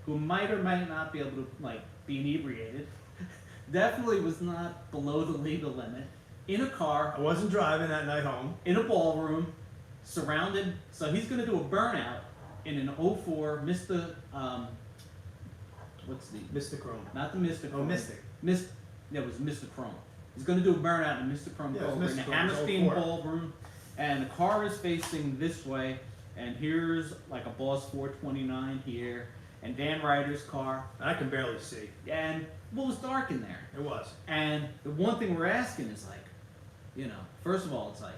who might or might not be able to like be inebriated, definitely was not below the legal limit, in a car, I wasn't driving that night home. in a ballroom, surrounded. So he's going to do a burnout in an '04 Mr. What's the Mr. Chrome. not the Mr. Oh, Chrome. Mystic. It was Mr. Chrome. He's going to do a burnout in Mr. Chrome Yeah, it was Cobra in Mr. the Chrome, Hammerstein 04. Ballroom, and the car is facing this way, and here's like a Boss 429 here, and Dan Ryder's car, I can barely see. and well, it was dark in there. It was. And the one thing we're asking is like, first of all, it's like,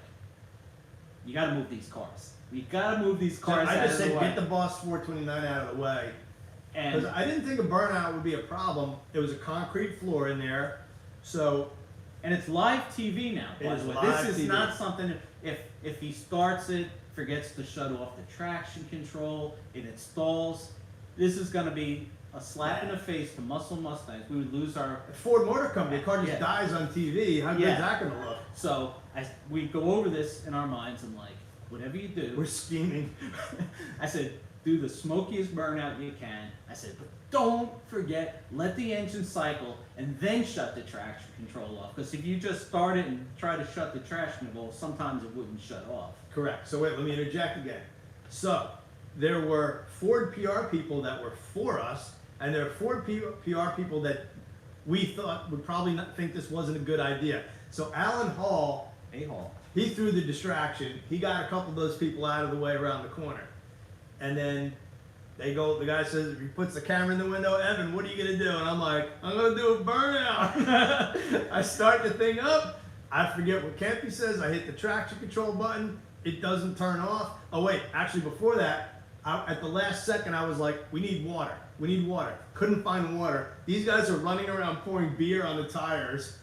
you got to move these cars. You got to move these cars I out just of the said way. get the Boss 429 out of the way. Because And I didn't think a burnout would be a problem. It was a concrete floor in there, so it's live TV now, It by is the way. live This is TV. not something, if he starts it, forgets to shut off the traction control, it installs, this is going to be a slap in the face to muscle Mustangs. We would lose our... Ford Motor Company, the car just Yeah. dies on TV. How good Yeah. is that going to look? So we go over this in our minds and like, whatever you do, We're scheming. I said, do the smokiest burnout you can. I said, but don't forget, let the engine cycle and then shut the traction control off. Because if you just start it and try to shut the traction control, sometimes it wouldn't shut off. Correct. So wait, let me interject again. So there were Ford PR people that were for us, and there are Ford PR people that we thought would probably not think this wasn't a good idea. So Alan Hall, A-Hall. he threw the distraction. He got a couple of those people out of the way around the corner. And then the guy says, he puts the camera in the window, Evan, what are you gonna do? And I'm like, I'm gonna do a burnout. I start the thing up, I forget what Campy says, I hit the traction control button, it doesn't turn off. Oh wait, actually before that, at the last second I was like, we need water. Couldn't find water. These guys are running around pouring beer on the tires.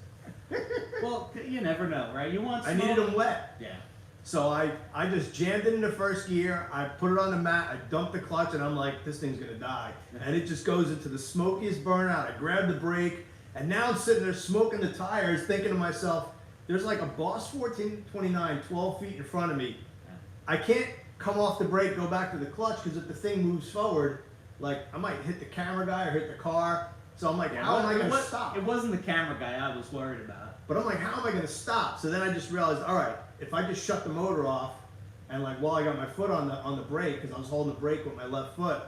Well, you never know, right? You want I smoke? needed them wet. Yeah. So I just jammed it in the first gear, I put it on the mat, I dumped the clutch, and I'm like, this thing's gonna die. And it just goes into the smokiest burnout. I grabbed the brake, and now I'm sitting there smoking the tires, thinking to myself, there's like a Boss 1429 12 feet in front of me. I can't come off the brake, go back to the clutch, because if the thing moves forward, like I might hit the camera guy or hit the car. So I'm like, how am I gonna stop? It wasn't the camera guy I was worried about. But I'm like, how am I gonna stop? So then I just realized, all right, if I just shut the motor off, and like while I got my foot on the brake, because I was holding the brake with my left foot,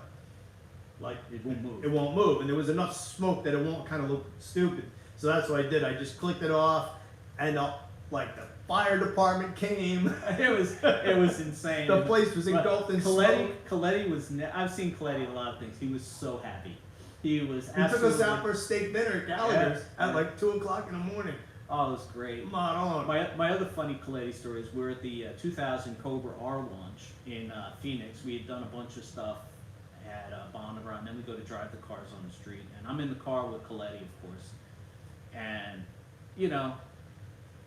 like It won't move. It won't move, and there was enough smoke that it won't kind of look stupid. So that's what I did. I just clicked it off, and like the fire department came. It was insane. The place was engulfed in smoke. Coletti was. I've seen Coletti a lot of things. He was so happy. He was. He took absolutely, us out for a steak dinner at Gallagher's at like 2 o'clock in the morning. Oh, it was great. Come on. My other funny Coletti story is we're at the 2000 Cobra R launch in Phoenix. We had done a bunch of stuff at Bonneville, and then we go to drive the cars on the street. And I'm in the car with Coletti, of course. And,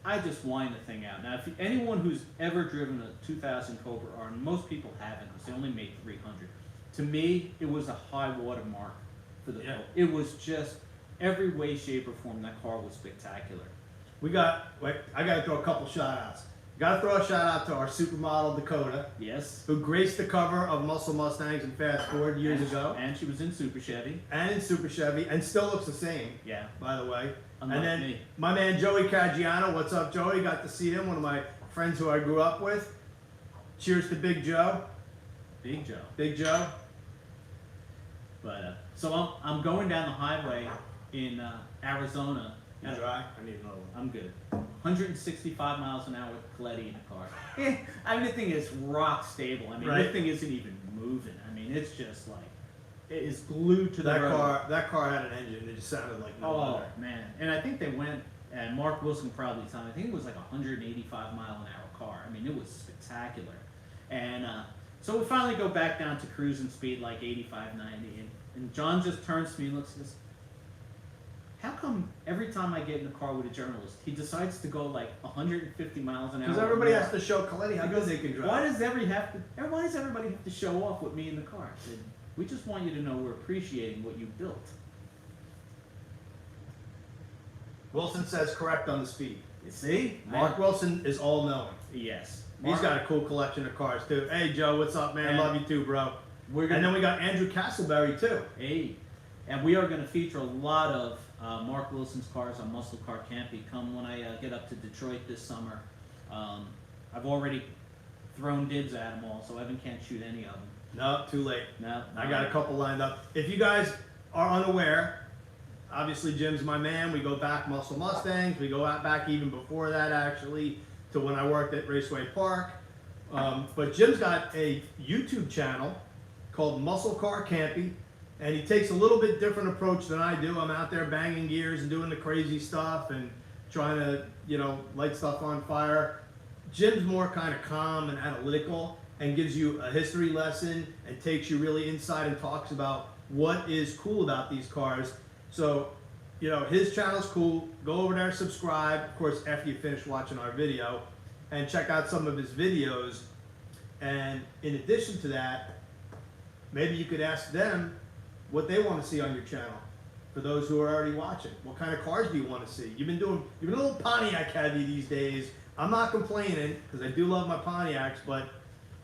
I just wind the thing out. Now, if anyone who's ever driven a 2000 Cobra R, and most people haven't because they only made 300, to me, it was a high water mark for the Yeah. Cobra. It was just every way, shape, or form. That car was spectacular. I got to throw a couple shout outs. Got to throw a shout out to our supermodel Dakota, Yes. who graced the cover of Muscle Mustangs and Fast Forward years And- ago, And she was in Super Chevy. and in Super Chevy, and still looks the same, Yeah. by the way. Unlike and then me. my man Joey Caggiano, what's up, Joey? Got to see him, one of my friends who I grew up with. Cheers to Big Joe. Big Joe. Big Joe. But so I'm going down the highway in Arizona. You dry? I need another one. I'm good. 165 miles an hour with Coletti in the car. I mean, the thing is rock stable. I mean, Right. the thing isn't even moving. I mean, it's just like it is glued to the road. That car had an engine. It just sounded like no Oh other. man! And I think they went. And Mark Wilson probably told me. I think it was like 185 mile an hour car. I mean, it was spectacular. And so we finally go back down to cruising speed like 85, 90. And John just turns to me and looks and says, how come every time I get in the car with a journalist, he decides to go like 150 miles an hour? Because everybody has to show Coletti how good they can drive. Why does everybody have to show off with me in the car? I said, we just want you to know we're appreciating what you built. Wilson says correct on the speed. You see? Mark Wilson is all knowing. Yes. He's got a cool collection of cars too. Hey Joe, what's up, man? Love you too, bro. And then we got Andrew Castleberry too. Hey, and we are going to feature a lot of Mark Wilson's cars on Muscle Car Campy. Come when I get up to Detroit this summer. I've already thrown dibs at them all, so Evan can't shoot any of them. No, too late. No, I got a couple lined up. If you guys are unaware, obviously Jim's my man. We go back Muscle Mustangs. We go out back even before that, actually, to when I worked at Raceway Park. But Jim's got a YouTube channel called Muscle Car Campy, and he takes a little bit different approach than I do. I'm out there banging gears and doing the crazy stuff and trying to, light stuff on fire. Jim's more kind of calm and analytical and gives you a history lesson and takes you really inside and talks about what is cool about these cars. So, his channel's cool. Go over there, subscribe. Of course, after you finish watching our video, and check out some of his videos. And in addition to that, maybe you could ask them what they want to see on your channel. For those who are already watching, what kind of cars do you want to see? You've been a little Pontiac heavy these days. I'm not complaining because I do love my Pontiacs, but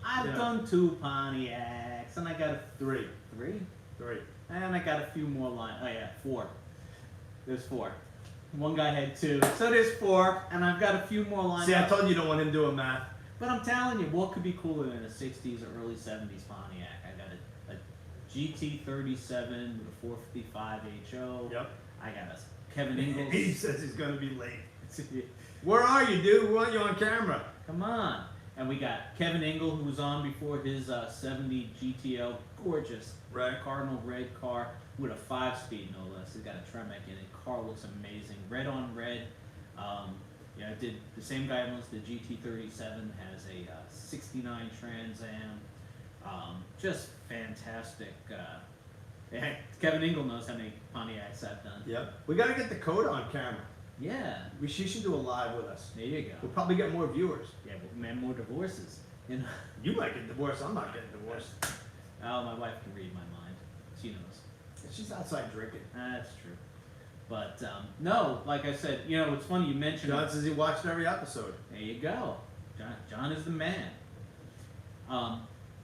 I've done 2 Pontiacs, and I got three. And I got a few more lines. Oh yeah, 4. There's 4. One guy had 2, so there's 4, and I've got a few more lines. See, I told you don't want him doing math. But I'm telling you, what could be cooler than a 60s or early 70s Pontiac? I got a GT37 with a 455 HO. Yep. I got a Kevin Ingalls. He says he's going to be late. Where are you, dude? We want you on camera. Come on. And we got Kevin Ingle, who was on before his 70 GTO. Gorgeous. Right. Cardinal red car with a 5-speed, no less. It's got a Tremec in it. Car looks amazing. Red on red. I did the same guy owns the GT37, has a 69 Trans Am. Just fantastic. Kevin Ingle knows how many Pontiacs I've done. Yep. We got to get the code on camera. Yeah. She should do a live with us. There you go. We'll probably get more viewers. Yeah, but man, more divorces. You might get divorced. I'm not getting divorced. Oh, my wife can read my mind. She knows. She's outside drinking. That's true. But, no, like I said, it's funny you mentioned... John says he watched every episode. There you go. John is the man.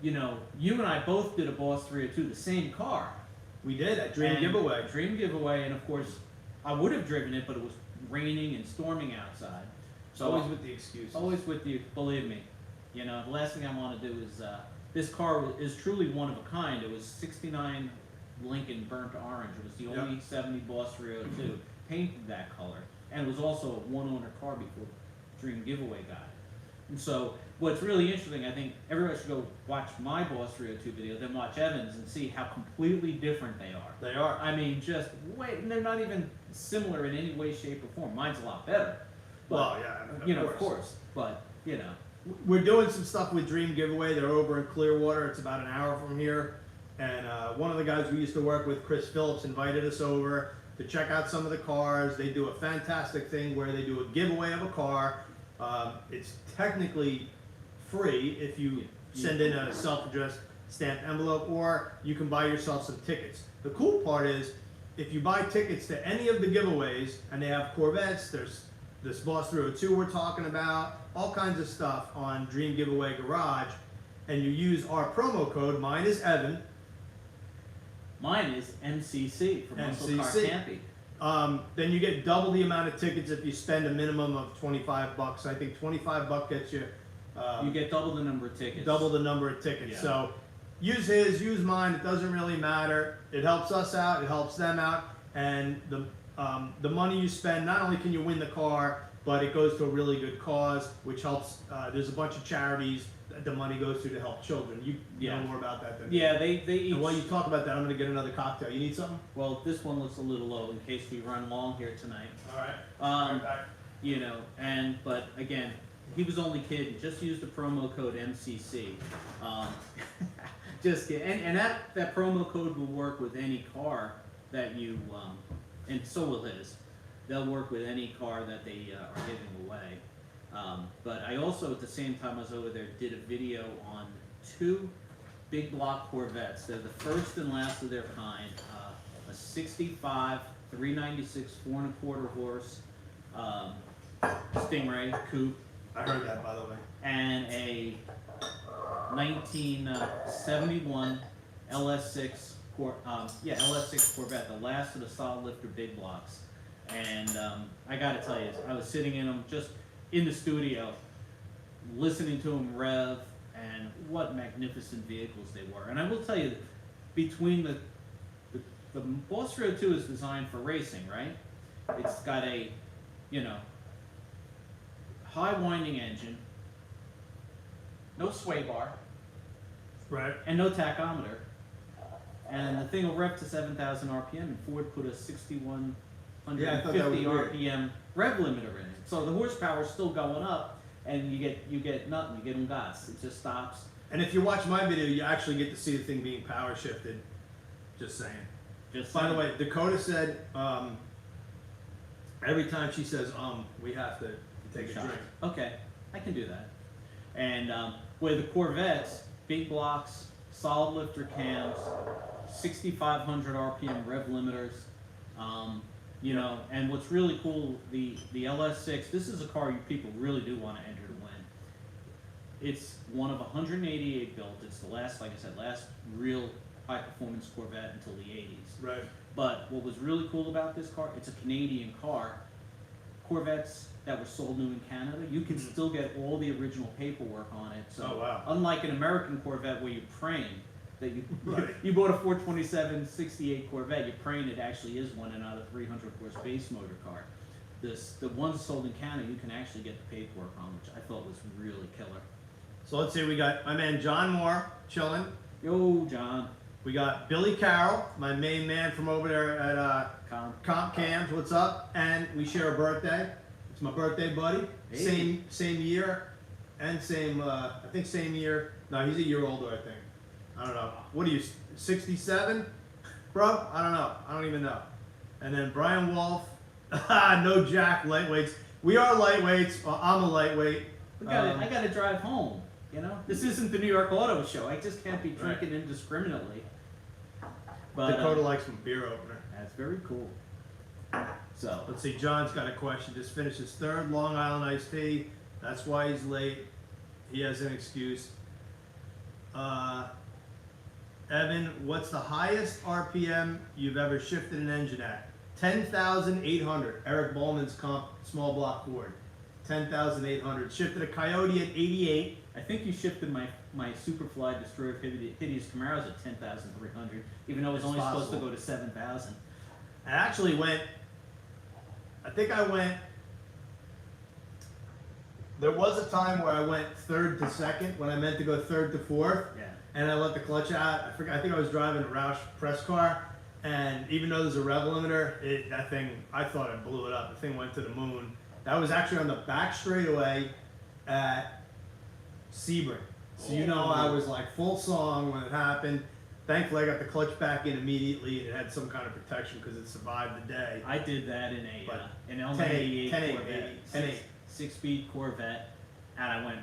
You and I both did a Boss 302, the same car. We did, at Dream Giveaway. Dream Giveaway, and of course, I would have driven it, but it was raining and storming outside. So always with the excuses. Always with the, believe me. The last thing I want to do is, this car is truly one of a kind. It was 69 Lincoln burnt orange. It was the only 70 Boss 302 painted that color, and it was also a one-owner car before Dream Giveaway got it. And so, what's really interesting, I think everybody should go watch my Boss 302 video, then watch Evan's and see how completely different they are. They are. I mean, and they're not even similar in any way, shape, or form. Mine's a lot better. But, Well, yeah, of course. But, We're doing some stuff with Dream Giveaway. They're over in Clearwater. It's about an hour from here. And one of the guys we used to work with, Chris Phillips, invited us over to check out some of the cars. They do a fantastic thing where they do a giveaway of a car. It's technically free if you send in a self-addressed stamped envelope, or you can buy yourself some tickets. The cool part is, if you buy tickets to any of the giveaways, and they have Corvettes, there's this Boss 302 we're talking about, all kinds of stuff on Dream Giveaway Garage, and you use our promo code, mine is Evan. Mine is MCC for Muscle Car MCC. Campy. Then you get double the amount of tickets if you spend a minimum of $25. I think $25 gets you. You get double the number of tickets. Double the number of tickets. Yeah. So use his, use mine. It doesn't really matter. It helps us out. It helps them out. And the money you spend, not only can you win the car, but it goes to a really good cause, which helps. There's a bunch of charities that the money goes to help children. You know more about that than me. Yeah, they each... And while you talk about that, I'm going to get another cocktail. You need something? Well, this one looks a little low in case we run long here tonight. All right. Back. But again, he was only kidding. Just use the promo code MCC. Just kidding. And that promo code will work with any car that you and so will his. They'll work with any car that they are giving away. But I also, at the same time I was over there, did a video on 2 big block Corvettes. They're the first and last of their kind. A 65 396 4¼ horse Stingray Coupe, I heard that, by the way. and a 1971 LS6 LS6 Corvette, the last of the solid lifter big blocks. And I gotta tell you, I was sitting in them, just in the studio, listening to them rev, and what magnificent vehicles they were. And I will tell you, between the Boss Road 2 is designed for racing, right? It's got a, high winding engine, no sway bar, Right. and no tachometer. And the thing will rev to 7,000 RPM, and Ford put a 6,150 Yeah, I thought that was weird. RPM rev limiter in it. So the horsepower is still going up, and you get nothing. You get them gots. It just stops. And if you watch my video, you actually get to see the thing being power shifted. Just saying. By the way, Dakota said every time she says we have to take a drink. Okay, I can do that. And with the Corvettes, big blocks, solid lifter cams, 6,500 RPM rev limiters. And what's really cool, the LS6. This is a car you people really do want to enter to win. It's one of 188 built. It's the last, like I said, last real high performance Corvette until the 80s. Right. But what was really cool about this car, it's a Canadian car. Corvettes that were sold new in Canada, you can still get all the original paperwork on it. So Oh, wow. unlike an American Corvette where you praying that you Right. you bought a 427 68 Corvette, you're praying it actually is one and not a 300 horse base motor car. The ones sold in Canada, you can actually get the paperwork on, which I thought was really killer. So let's see, we got my man John Moore chilling. Yo, John. We got Billy Carroll, my main man from over there at Comp Cams. What's up? And we share a birthday. It's my birthday, buddy. Hey. Same year, and same. I think same year. No, he's a year older. I think. I don't know. What are you? 67, bro? I don't know. I don't even know. And then Brian Wolf. No Jack lightweights. We are lightweights. I'm a lightweight. I gotta drive home. This isn't the New York Auto Show. I just can't be drinking indiscriminately. But Dakota likes some beer opener. that's very cool. So Let's see, John's got a question. Just finished his 3rd Long Island iced tea. That's why he's late. He has an excuse. Evan, what's the highest RPM you've ever shifted an engine at? 10,800. Eric Bowman's comp small block Ford. 10,800. Shifted a Coyote at 88. I think you shifted my Superfly Destroyer Hideous Camaros at 10,300, even though it was It's only supposed to possible. go to 7,000. I actually went, there was a time where I went 3rd to 2nd when I meant to go 3rd to 4th. Yeah. And I let the clutch out. I think I was driving a Roush press car, and even though there's a rev limiter, that thing, I thought I blew it up. The thing went to the moon. That was actually on the back straightaway at Sebring. So I was like full song when it happened. Thankfully, I got the clutch back in immediately, and it had some kind of protection because it survived the day. I did that in But an L98 10.8, Corvette, 10.8. 6-speed Corvette, and I went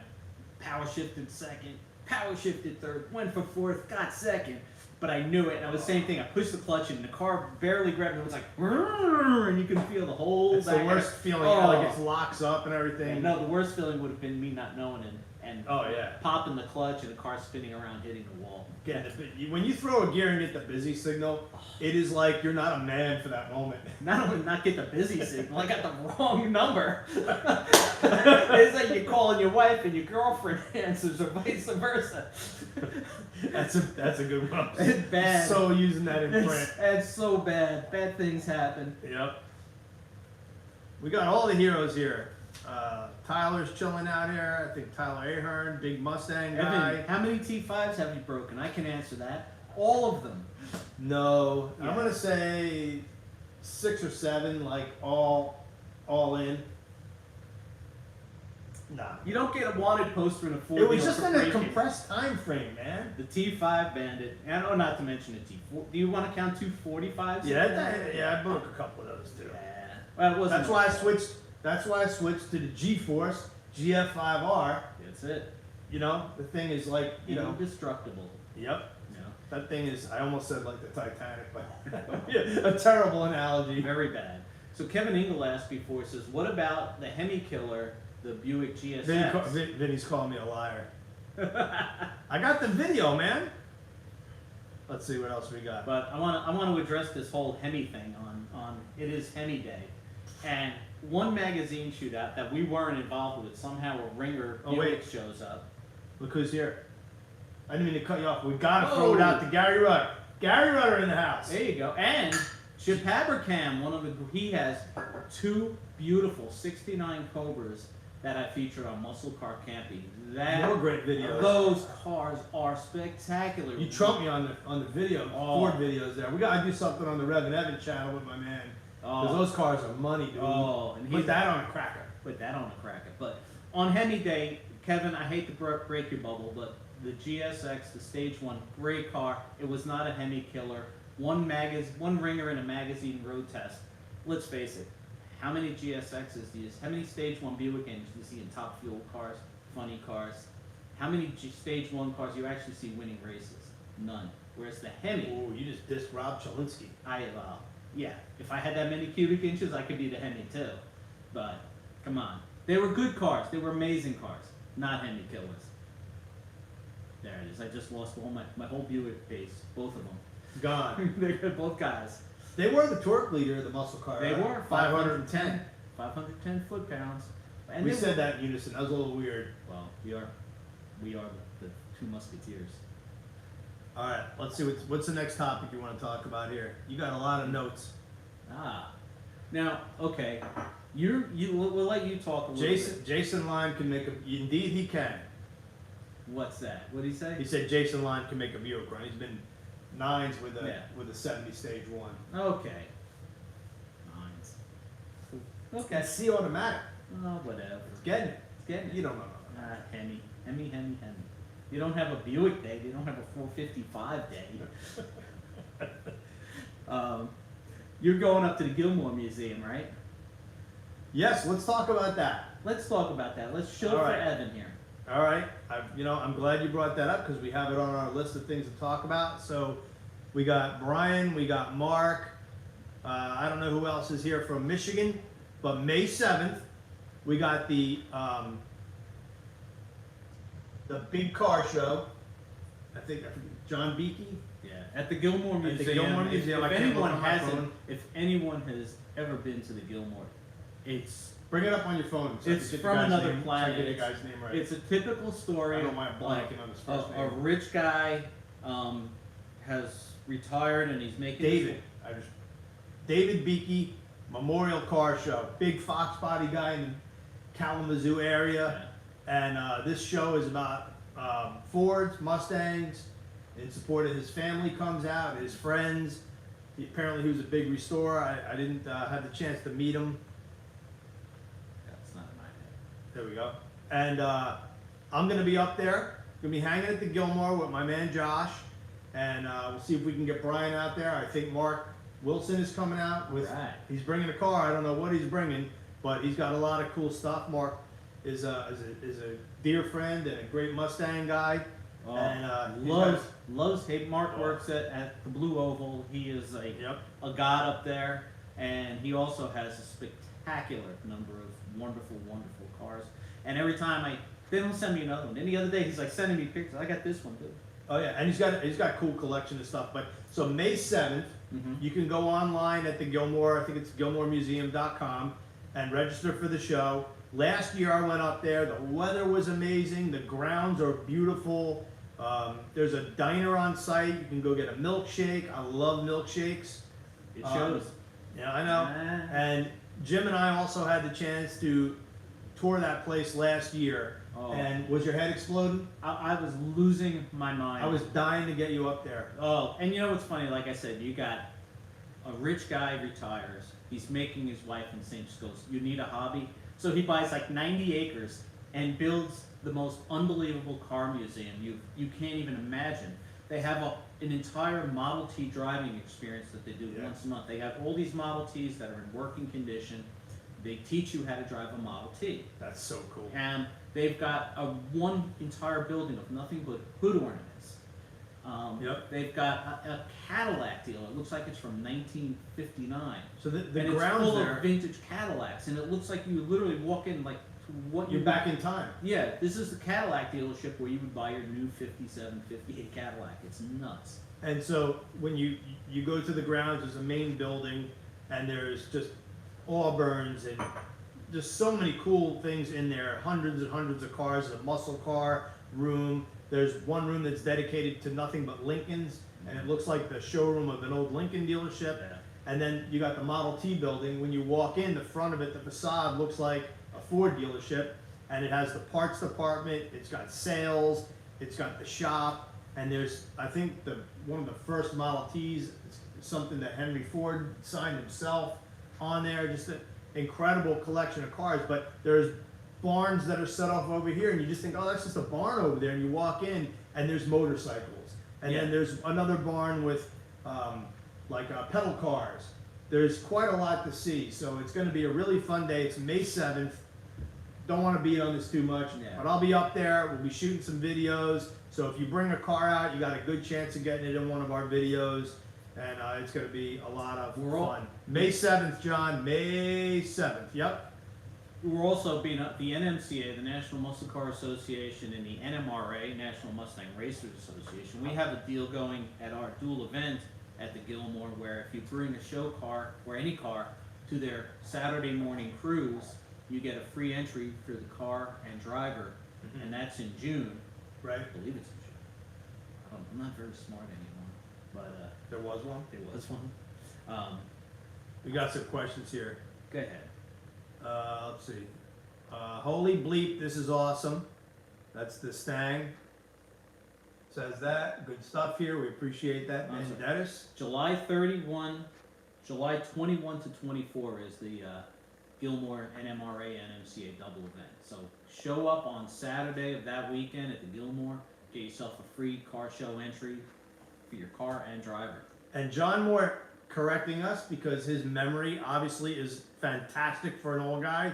power shifted 2nd, power shifted 3rd, went for 4th, got 2nd. But I knew it, and I was the same thing. I pushed the clutch in, and the car barely grabbed me. It was like, "Rrrr," and you can feel the whole It's back. the worst feeling, Oh. like it locks up and everything. No, the worst feeling would have been me not knowing and Oh, yeah. popping the clutch and the car spinning around hitting the wall. When you throw a gear and get the busy signal, it is like you're not a man for that moment. Not only not get the busy signal, I got the wrong number. It's like you're calling your wife and your girlfriend answers, or vice versa. That's a good one. It's bad. So using that in print. It's so bad. Bad things happen. Yep. We got all the heroes here. Tyler's chilling out here. I think Tyler Ahern, big Mustang guy. Evan, how many T5s have you broken? I can answer that. All of them. No, Yeah. I'm gonna say 6 or 7, like all in. Nah. You don't get a wanted poster in a Ford. It was deal just for in a breaking. compressed time frame, man. The T5 Bandit, and oh, not to mention the T4. Do you want to count 245s? Yeah, I broke a couple of those too. Yeah. Well, it wasn't. That's why I switched. That's why I switched to the G-Force GF5R. That's it. You know, the thing is like, you know. Indestructible. Yep. You know, That thing is. I almost said like the Titanic, but a terrible analogy. very bad. So Kevin Engel asked before, says, what about the Hemi Killer, the Buick GSX? Vinny's calling me a liar. I got the video, man. Let's see what else we got. But I want to address this whole Hemi thing on it is Hemi Day, and one magazine shootout that we weren't involved with, somehow a ringer Oh, Buick wait. shows up. Look who's here. I didn't mean to cut you off. We gotta throw it out to Gary Rudder. Gary Rudder in the house. There you go. And Chip Habercam, he has two beautiful '69 Cobras that I featured on Muscle Car Campy. More great videos. Those cars are spectacular. You trumped me on the video, Oh. Ford videos there. We gotta do something on the REVan channel with my man. Because those cars are money, dude. Oh, and Put that on a cracker. Put that on a cracker. But on Hemi Day, Kevin, I hate to break your bubble, but the GSX, the Stage 1, great car. It was not a Hemi killer. One ringer in a magazine road test. Let's face it, how many GSXs do you see? How many Stage 1 Buick engines do you see in top fuel cars, funny cars? How many Stage 1 cars you actually see winning races? None. Whereas the Hemi, Ooh, you just dissed Rob Chalinsky. yeah, if I had that many cubic inches, I could be the Hemi too. But, come on. They were good cars. They were amazing cars. Not Hemi killers. There it is. I just lost my whole Buick base. Both of them. Gone. They're both guys. They were the torque leader of the muscle car. They right? were 510. 510 foot-pounds. And We they said were- that in unison. That was a little weird. Well, we are the two musketeers. All right, let's see what's the next topic you want to talk about here. You got a lot of notes. Now, okay, we'll let you talk a little bit. Jason Lime can make a. Indeed, he can. What's that? What did he say? He said Jason Lime can make a Buick run. He's been nines with a Yeah. 70 Stage 1. Okay. Nines. Okay. It's C automatic. Oh, whatever. It's getting it. It's getting it. You don't know. Hemi. You don't have a Buick day. You don't have a 455 day. You're going up to the Gilmore Museum, right? Yes, let's talk about that. Let's talk about that. Let's show All for right. Evan here. All right, I'm glad you brought that up because we have it on our list of things to talk about. So we got Brian, we got Mark. I don't know who else is here from Michigan, but May 7th, we got the big car show. I think John Beakey. Yeah, at the Gilmore At the Museum. Gilmore Museum. I can't look on my phone. If anyone has ever been to the Gilmore, it's Bring it up on your phone. So I It's can get the from guy's another name, planet. So I get the guy's name right. It's a typical story. I don't mind blanking on his first A name. rich guy has retired and he's making David Beakey Memorial Car Show. Big Fox body guy in the Kalamazoo area. And this show is about Fords, Mustangs, in support of his family comes out, his friends. Apparently he was a big restorer. I didn't have the chance to meet him. That's not in my head. There we go. And I'm going to be up there. Going to be hanging at the Gilmore with my man Josh. And we'll see if we can get Brian out there. I think Mark Wilson is coming out with. Right. He's bringing a car. I don't know what he's bringing, but he's got a lot of cool stuff. Mark is a dear friend and a great Mustang guy. Oh, And loves. Hey, Mark works at the Blue Oval. He is a god up there, and he also has a spectacular number of wonderful, wonderful cars. And every time they don't send me another one. Then the other day he's like sending me pictures. I got this one too. Oh yeah, and he's got cool collection of stuff. But so May 7th, you can go online at the Gilmore. I think it's gilmoremuseum.com and register for the show. Last year I went up there. The weather was amazing. The grounds are beautiful. There's a diner on site. You can go get a milkshake. I love milkshakes. It shows. Yeah, I know. And Jim and I also had the chance to tour that place last year. Oh. And was your head exploding? I was losing my mind. I was dying to get you up there. Oh, and you know what's funny? Like I said, you got a rich guy retires. He's making his wife insane. She goes, "You need a hobby." So he buys like 90 acres and builds the most unbelievable car museum you can't even imagine. They have an entire Model T driving experience that they do once a month. They have all these Model Ts that are in working condition. They teach you how to drive a Model T. That's so cool. And they've got one entire building of nothing but hood ornaments. They've got a Cadillac deal. It looks like it's from 1959. So the and grounds it's full there, of vintage Cadillacs, and it looks like you literally walk in like what you're back in time. Yeah, this is the Cadillac dealership where you would buy your new 57, 58 Cadillac. It's nuts. And so when you go to the grounds, there's a main building, and there's just Auburns and just so many cool things in there. Hundreds and hundreds of cars. A muscle car room. There's one room that's dedicated to nothing but Lincolns, and it looks like the showroom of an old Lincoln dealership. Yeah. And then you got the Model T building. When you walk in, the front of it, the facade looks like a Ford dealership, and it has the parts department. It's got sales. It's got the shop, and there's, I think, one of the first Model Ts, something that Henry Ford signed himself on there. Just an incredible collection of cars. But there's barns that are set off over here, and you just think, oh, that's just a barn over there, and you walk in, and there's motorcycles, and then there's another barn with pedal cars. There's quite a lot to see, so it's going to be a really fun day. It's May 7th. Don't want to beat on this too much, but I'll be up there. We'll be shooting some videos, so if you bring a car out, you got a good chance of getting it in one of our videos, and it's going to be a lot of fun. May 7th, John. May 7th. Yep. We're also being the NMCA, the National Muscle Car Association, and the NMRA, National Mustang Racers Association. We have a deal going at our dual event at the Gilmore where if you bring a show car or any car to their Saturday morning cruise, you get a free entry for the car and driver, and that's in June. Right. I believe it's in June. I'm not very smart anymore, but There was one? there was one. We got some questions here. Go ahead. Let's see. Holy bleep, this is awesome. That's the Stang. Says that. Good stuff here. We appreciate that, Awesome. Dennis. July 21 to 24 is the Gilmore NMRA NMCA double event. So show up on Saturday of that weekend at the Gilmore. Get yourself a free car show entry for your car and driver. And John Moore correcting us because his memory obviously is fantastic for an old guy.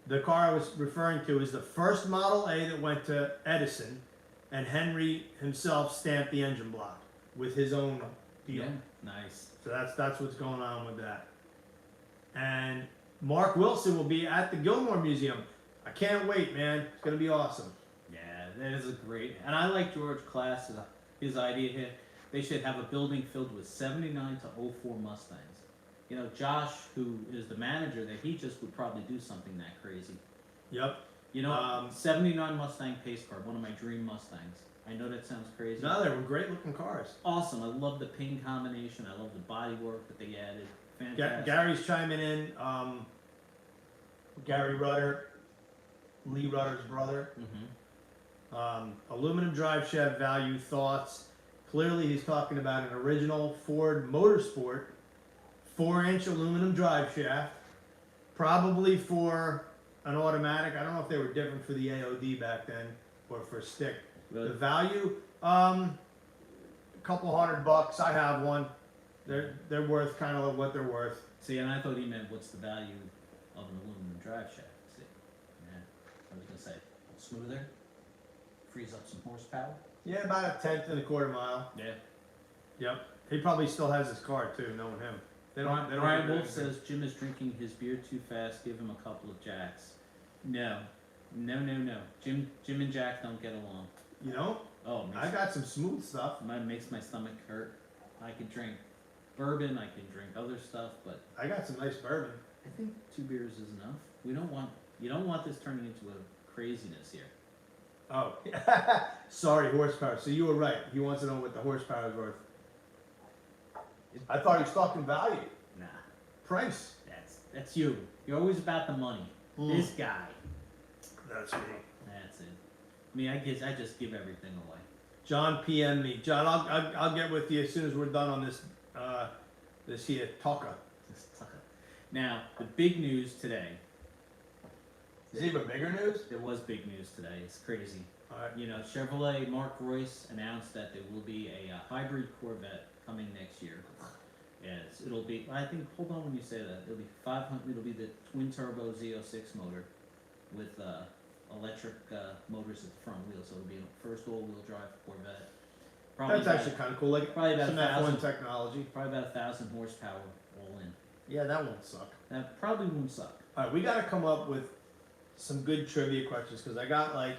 The car I was referring to is the first Model A that went to Edison, and Henry himself stamped the engine block with his own deal. Yeah, nice. So that's what's going on with that. And Mark Wilson will be at the Gilmore Museum. I can't wait, man. It's going to be awesome. Yeah, that is a great. And I like George Class, his idea here. They should have a building filled with 79 to 04 Mustangs. You know, Josh, who is the manager there, he just would probably do something that crazy. Yep. You know, 79 Mustang pace car, one of my dream Mustangs. I know that sounds crazy. No, they were great looking cars. Awesome. I love the pin combination. I love the body work that they added. Fantastic. Gary's chiming in. Gary Rudder, Lee Rudder's brother. Aluminum drive shaft value thoughts. Clearly he's talking about an original Ford Motorsport 4-inch aluminum drive shaft, probably for an automatic. I don't know if they were different for the AOD back then or for stick. Really? The value, a couple $100. I have one. They're worth kind of what they're worth. See, and I thought he meant what's the value of an aluminum drive shaft. See, yeah, I was gonna say smoother, frees up some horsepower. Yeah, about a 1/10 mile. Yeah. Yep. He probably still has his car too, knowing him. They don't. Brian Wolf says Jim is drinking his beer too fast. Give him a couple of Jacks. No. Jim and Jack don't get along. You know? Oh, I got some smooth stuff. Mine makes my stomach hurt. I can drink bourbon. I can drink other stuff, but I got some nice bourbon. I think 2 beers is enough. You don't want this turning into a craziness here. Oh, sorry, horsepower. So you were right. He wants to know what the horsepower is worth. I thought he was talking value. Nah, Price. that's you. You're always about the money. This guy. That's me. That's it. Me, I just give everything away. John PM me. John, I'll get with you as soon as we're done on this this here talker. Now, the big news today Is it even bigger news? There was big news today. It's crazy. All right. You know, Chevrolet Mark Royce announced that there will be a hybrid Corvette coming next year. Yes, it'll be. I think. Hold on when you say that. It'll be 500. It'll be the twin turbo Z06 motor with electric motors at the front wheel. So it'll be a first all-wheel drive Corvette. That's actually kind of cool. Like probably about some 1,000 F1 technology. Probably about 1,000 horsepower all in. Yeah, that won't suck. That probably won't suck. All right, we got to come up with some good trivia questions because I got like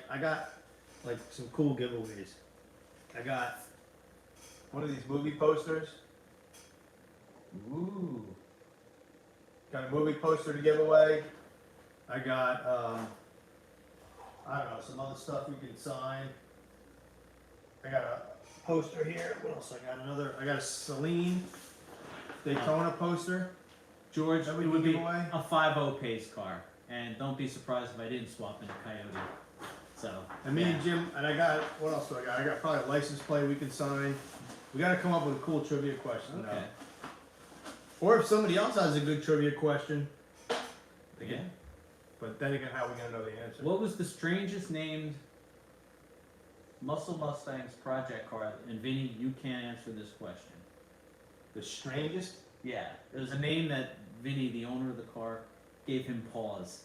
some cool giveaways. I got one of these movie posters. Ooh. Got a movie poster to give away. I got I don't know, some other stuff you can sign. I got a poster here. What else? I got a Celine Daytona poster. George, That it we would give be away? a 5.0 pace car, and don't be surprised if I didn't swap in a Coyote. So. And me yeah. and Jim, and I got, what else do I got? I got probably a license plate we can sign. We got to come up with a cool trivia question Okay. now. Or if somebody else has a good trivia question, they Yeah. can- but then again, how are we going to know the answer? What was the strangest named Muscle Mustang's project car? And Vinny, you can't answer this question. The strangest? Yeah, it was a name that Vinny, the owner of the car, gave him pause.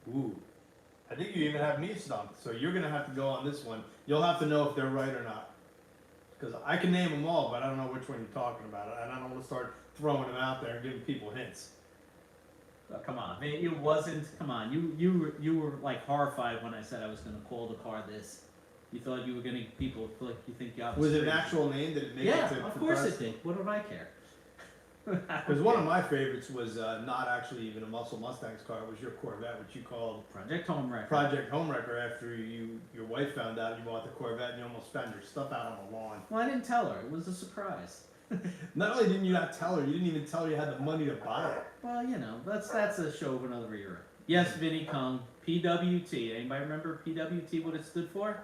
Ooh. I think you even have me stumped, so you're going to have to go on this one. You'll have to know if they're right or not. Because I can name them all, but I don't know which one you're talking about. And I don't want to start throwing them out there and giving people hints. Oh, come on, Vinny, it wasn't. Come on, you were like horrified when I said I was going to call the car this. You thought you were going to people like you think you obviously. Was it an actual name? Did it make Yeah, it to of the course press? it did. What did I care? Because one of my favorites was not actually even a Muscle Mustang's car. It was your Corvette, which you called Project Homewrecker. Project Homewrecker after your wife found out you bought the Corvette and you almost found your stuff out on the lawn. Well, I didn't tell her. It was a surprise. Not only didn't you not tell her, you didn't even tell her you had the money to buy it. Well, you know, that's a show of another era. Yes, Vinny Kung, PWT. Anybody remember PWT, what it stood for?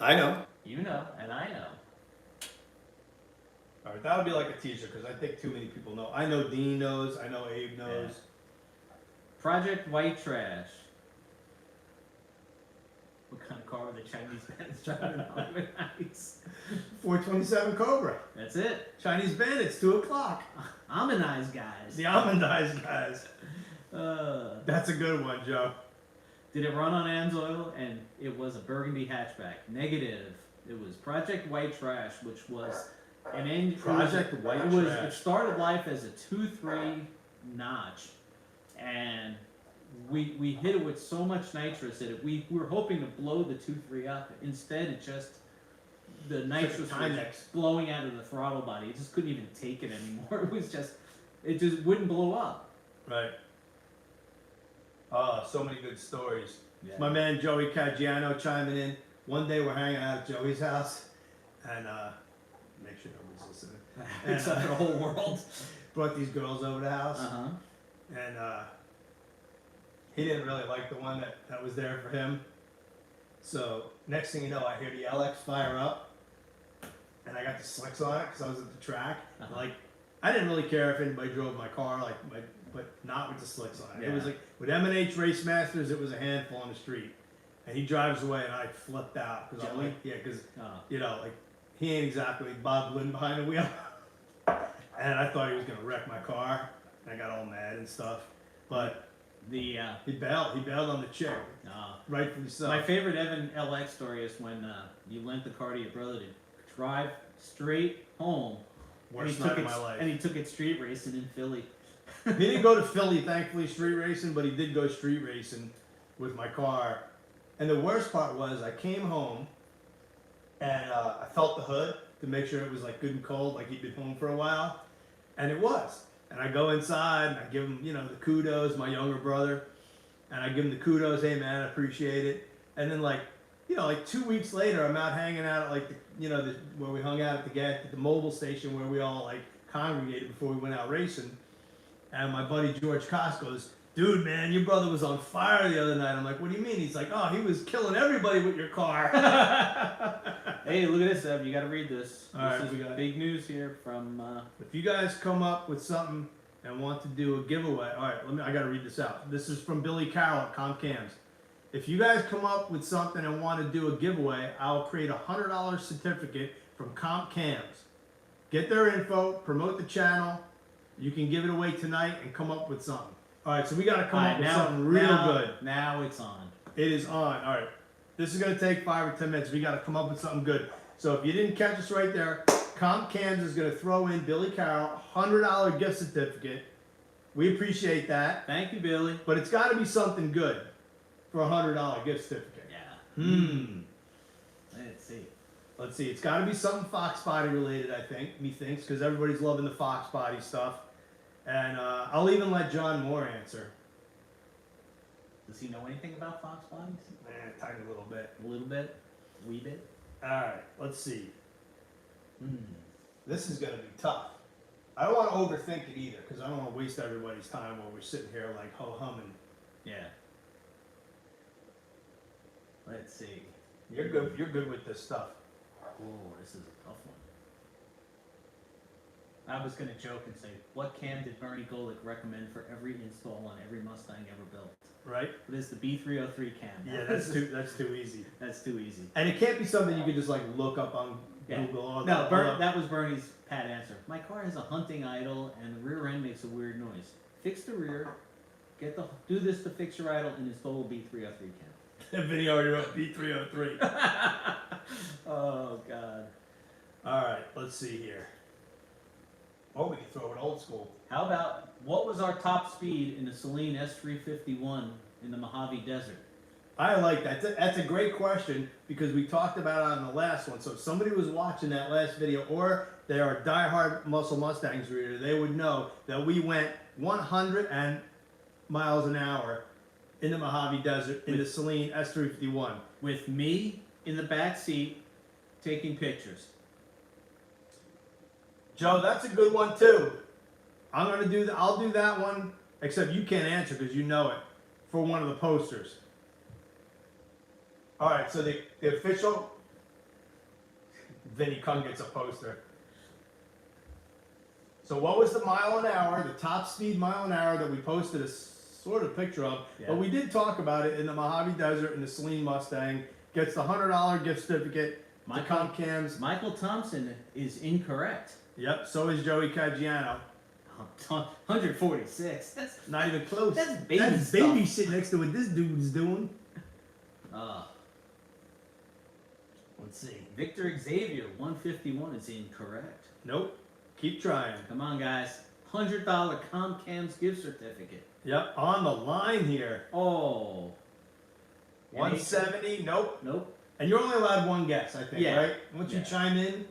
I know. You know, and I know. All right, that would be like a teaser because I think too many people know. I know Dean knows. I know Abe knows. Yeah. Project White Trash. What kind of car were the Chinese bandits driving on with ice? 427 Cobra. That's it. Chinese bandits, 2 o'clock. Almondized guys. The almondized guys. Uh, That's a good one, Joe. Did it run on Amsoil? And it was a burgundy hatchback. Negative. It was Project White Trash, which was an end. Project White Trash. It started life as a 2.3 notch, and we hit it with so much nitrous that we were hoping to blow the 2.3 up. Instead, it just the nitrous was Timex. blowing out of the throttle body. It just couldn't even take it anymore. It just wouldn't blow up. Right. So many good stories. Yeah. My man Joey Caggiano chiming in. One day we're hanging out at Joey's house, and make sure nobody's listening. Except for the whole world. Brought these girls over the house, Uh-huh. and he didn't really like the one that was there for him. So next thing you know, I hear the LX fire up, and I got the slicks on it because I was at the track. Uh-huh. Like, I didn't really care if anybody drove my car, but not with the slicks on it. It was Yeah. like with M&H Race Masters, it was a handful on the street, and he drives away, and I flipped out because I'm Joey? like, yeah, because Oh. you know, like he ain't exactly Bob Lynn behind the wheel, and I thought he was gonna wreck my car, and I got all mad and stuff, but The he bailed on the chick, rightfully so. my favorite Evan LX story is when you lent the car to your brother to drive straight home. Worst and he night took of it, my life. And he took it street racing in Philly. He didn't go to Philly, thankfully, street racing, but he did go street racing with my car. And the worst part was I came home and I felt the hood to make sure it was like good and cold, like he'd been home for a while. And it was. And I go inside and I give him, the kudos, my younger brother. And I give him the kudos, hey man, I appreciate it. And then like 2 weeks later, I'm out hanging out at like where we hung out at the mobile station where we all like congregated before we went out racing. And my buddy George Koss goes, dude, man, your brother was on fire the other night. I'm like, what do you mean? He's like, oh, he was killing everybody with your car. Hey, look at this, Ev. You got to read this. All right, this we is got- big news here from. If you guys come up with something and want to do a giveaway, all right, I got to read this out. This is from Billy Carroll at Comp Cams. If you guys come up with something and want to do a giveaway, I'll create a $100 certificate from Comp Cams. Get their info, promote the channel. You can give it away tonight and come up with something. All right, so we got to come up with something real good. Now it's on. It is on. All right. This is going to take 5 or 10 minutes. We got to come up with something good. So if you didn't catch us right there, Comp Cams is going to throw in Billy Carroll $100 gift certificate. We appreciate that. Thank you, Billy. But it's got to be something good for a $100 gift certificate. Yeah. Let's see. Let's see. It's got to be something Fox Body related, I think. Methinks, because everybody's loving the Fox Body stuff. And I'll even let John Moore answer. Does he know anything about Fox bodies? A tiny little bit. A little bit? Wee bit? All right. Let's see. This is going to be tough. I don't want to overthink it either, because I don't want to waste everybody's time while we're sitting here like ho-humming. Yeah. Let's see. You're good. You're good with this stuff. Oh, this is a tough one. I was going to joke and say, what cam did Bernie Golic recommend for every install on every Mustang ever built? Right? What is the B303 cam? Yeah, that's too easy. That's too easy. And it can't be something you could just like look up on Google. Or No, that was Bernie's pat answer. My car has a hunting idle and the rear end makes a weird noise. Fix the rear, do this to fix your idle and install a B303 cam. That video already wrote B303. Oh, God. All right, let's see here. Oh, we can throw it old school. How about, what was our top speed in the Saleen S351 in the Mojave Desert? I like that. That's a great question because we talked about it on the last one. So if somebody was watching that last video or they are a diehard Muscle Mustangs reader, they would know that we went 100 miles an hour in the Mojave Desert in the Saleen S351. With me in the back seat taking pictures. Joe, that's a good one too. I'll do that one, except you can't answer because you know it, for one of the posters. All right, so the official, Vinny Kung gets a poster. So what was the mile an hour, the top speed mile an hour that we posted a sort of picture of, Yeah. but we did talk about it in the Mojave Desert in the Saleen Mustang, gets the $100 gift certificate, the Comp Cams. Michael Thompson is incorrect. Yep, so is Joey Caggiano. 146. That's Not even close. That's baby That's stuff. baby shit next to what this dude's doing. Let's see. Victor Xavier 151 is incorrect. Nope. Keep trying. Come on, guys. $100 Comp Cams gift certificate. Yep, on the line here. Oh. 170. Nope. Nope. And you're only allowed one guess, I think, Yeah. right? Once you Yeah. chime in.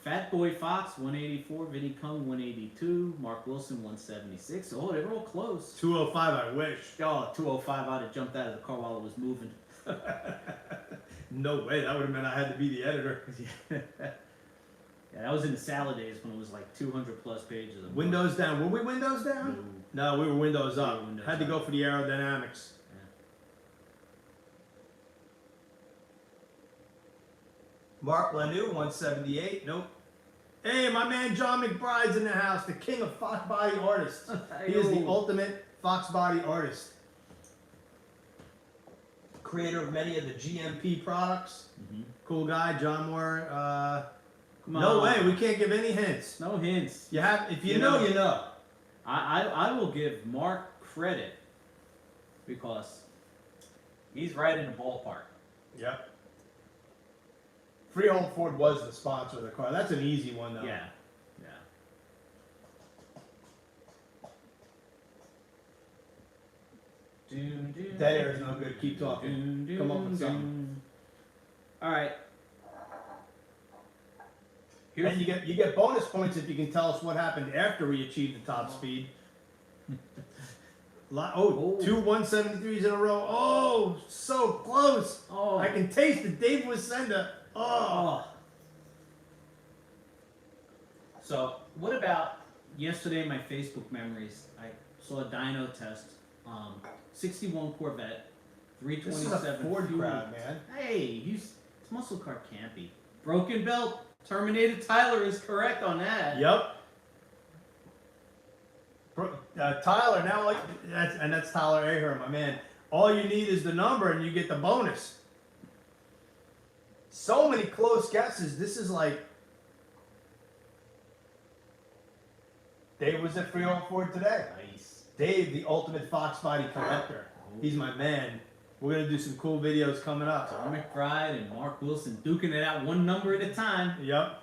Fat Boy Fox 184, Vinny Kung 182, Mark Wilson 176. Oh, they were all close. 205, I wish. Oh, 205, I'd have jumped out of the car while it was moving. No way. That would have meant I had to be the editor. Yeah, that was in the salad days when it was like 200 plus pages of Windows down. Were we windows down? No, we were windows up. We were windows had to up. go for the aerodynamics. Mark Lanu, 178. Nope. Hey, my man John McBride's in the house, the king of Fox Body artists. He is the ultimate Fox Body artist. Creator of many of the GMP products. Mm-hmm. Cool guy, John Moore. Come No on. way, we can't give any hints. No hints. You have, if you You know, know. you know. I will give Mark credit because he's right in the ballpark. Yep. Freehold Ford was the sponsor of the car. That's an easy one, though. Yeah. Yeah. Dead air is no good. Keep talking. Come up with something. All right. And you get bonus points if you can tell us what happened after we achieved the top speed. Two 173s in a row. Oh, so close. Oh. I can taste it. Dave Wasenda. Oh. So, what about yesterday in my Facebook memories? I saw a dyno test '61 Corvette, This is a 327 Ford fuel. crowd, man. Hey, it's muscle car Campy. Broken belt. Terminator Tyler is correct on that. Yep. Tyler, now that's Tyler Aher, my man. All you need is the number and you get the bonus. So many close guesses. This is like Dave was at Free on Ford today. Nice. Dave, the ultimate Fox body collector. He's my man. We're gonna do some cool videos coming up. Tom McBride and Mark Wilson duking it out one number at a time. Yep.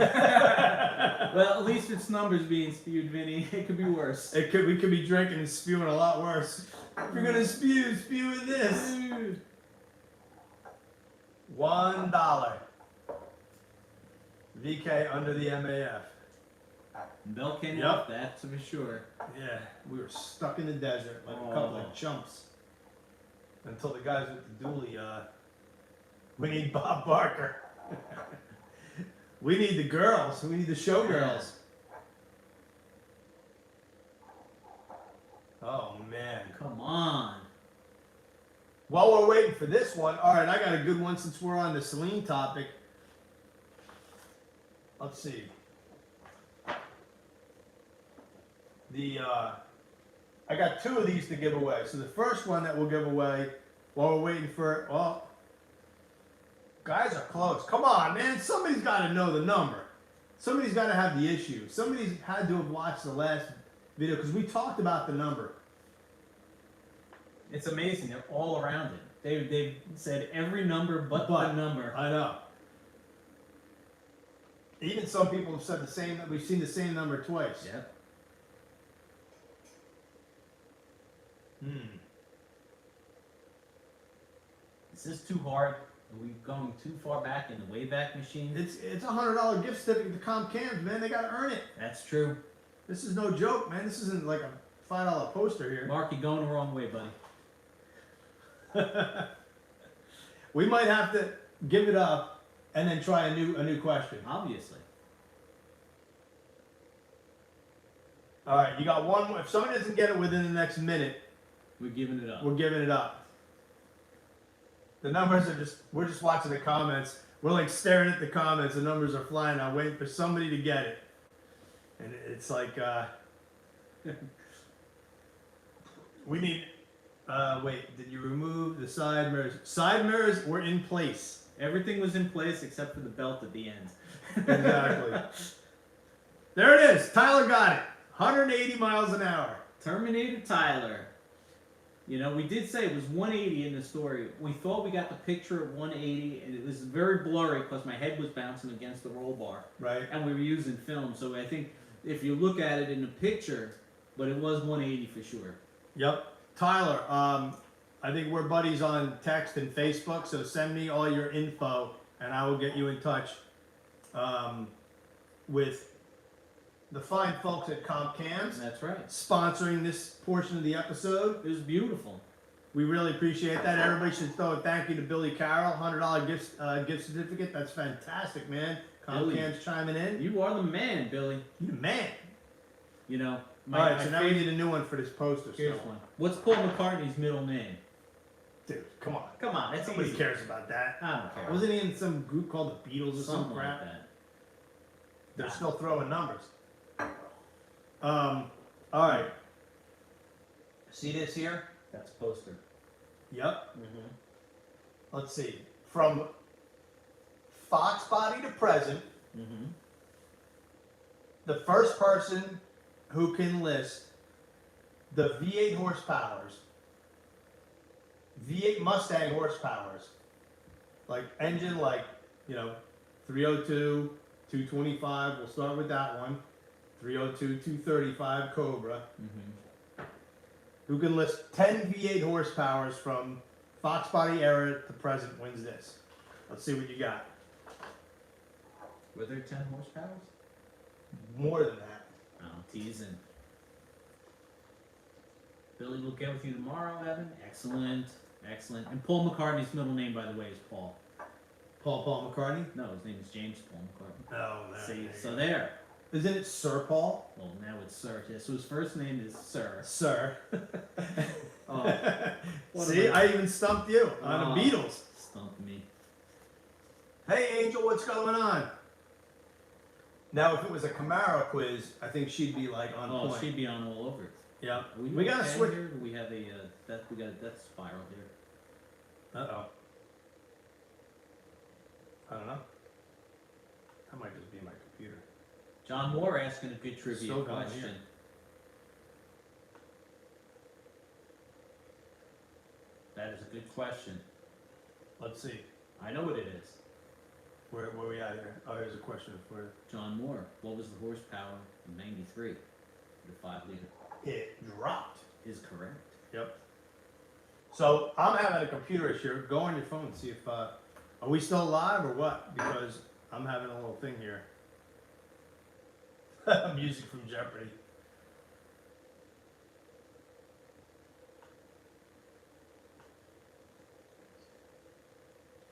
Well, at least it's numbers being spewed, Vinny. It could be worse. We could be drinking and spewing a lot worse. If you're gonna spew with this. $1. VK under the MAF. Bell came Yep. up, that's for sure. Yeah, we were stuck in the desert like a couple of chumps. Until the guys with the dually, we need Bob Barker. We need the girls. We need the showgirls. Oh, man. Come on. While we're waiting for this one, all right, I got a good one since we're on the Celine topic. Let's see. I got two of these to give away. So the first one that we'll give away while we're waiting for, well, guys are close. Come on, man. Somebody's got to know the number. Somebody's got to have the issue. Somebody's had to have watched the last video because we talked about the number. It's amazing. They're all around it. They've said every number but the number. I know. Even some people have said the same. We've seen the same number twice. Yep. Is this too hard? Are we going too far back in the Wayback Machine? It's a $100 gift certificate to Comp Cams, man. They got to earn it. That's true. This is no joke, man. This isn't like a $5 poster here. Mark, you're going the wrong way, buddy. We might have to give it up and then try a new question. Obviously. All right, you got one more. If somebody doesn't get it within the next minute, We're giving it up. we're giving it up. The numbers are we're just watching the comments. We're like staring at the comments. The numbers are flying out, waiting for somebody to get it. And it's like, we need, wait, did you remove the side mirrors? Side mirrors were in place. Everything was in place except for the belt at the end. Exactly. There it is. Tyler got it. 180 miles an hour. Terminator Tyler. You know, we did say it was 180 in the story. We thought we got the picture of 180, and it was very blurry because my head was bouncing against the roll bar. Right. And we were using film, so I think if you look at it in the picture, but it was 180 for sure. Yep. Tyler, I think we're buddies on text and Facebook, so send me all your info, and I will get you in touch with the fine folks at Comp Cams. That's right. Sponsoring this portion of the episode. It was beautiful. We really appreciate that. Everybody should throw a thank you to Billy Carroll. $100 gift certificate. That's fantastic, man. Comp Billy, Cams chiming in. You are the man, Billy. You the man. You know. All right, so now we need a new one for this poster. Here's one. What's Paul McCartney's middle name? Dude, come on. Come on, that's Nobody easy. cares about that. I don't care. Wasn't he in some group called the Beatles or some Something crap? like that. They're still throwing numbers. All right. See this here? That's a poster. Yep. Mm-hmm. Let's see. From Fox body to present, Mm-hmm. the first person who can list the V8 horsepowers, V8 Mustang horsepowers, like engine, like, 302, 225, we'll start with that one, 302, 235 Cobra, Mm-hmm. who can list 10 V8 horsepowers from Fox body era to present wins this. Let's see what you got. Were there 10 horsepowers? More than that. Oh, I'm teasing. Billy will get with you tomorrow, Evan. Excellent. Excellent. And Paul McCartney's middle name, by the way, is Paul. Paul McCartney? No, his name is James Paul McCartney. Oh, See, so there. Isn't it Sir Paul? Well, now it's Sir. Yeah, so his first name is Sir. Sir. Oh, See, I even stumped you on the Beatles. Stumped me. Hey, Angel, what's going on? Now, if it was a Camaro quiz, I think she'd be like on point. Oh, she'd be on all over it. Yeah. We gotta okay switch. Here? We have a we got a death spiral here. Uh-oh. I don't know. That might just be my computer. John Moore asking a good trivia Still going question. here. That is a good question. Let's see. I know what it is. Where we at here? Oh, here's a question for John Moore. What was the horsepower in '93? The 5-liter it dropped. is correct. Yep. So I'm having a computer issue. Go on your phone and see if are we still live or what? Because I'm having a little thing here. Music from Jeopardy.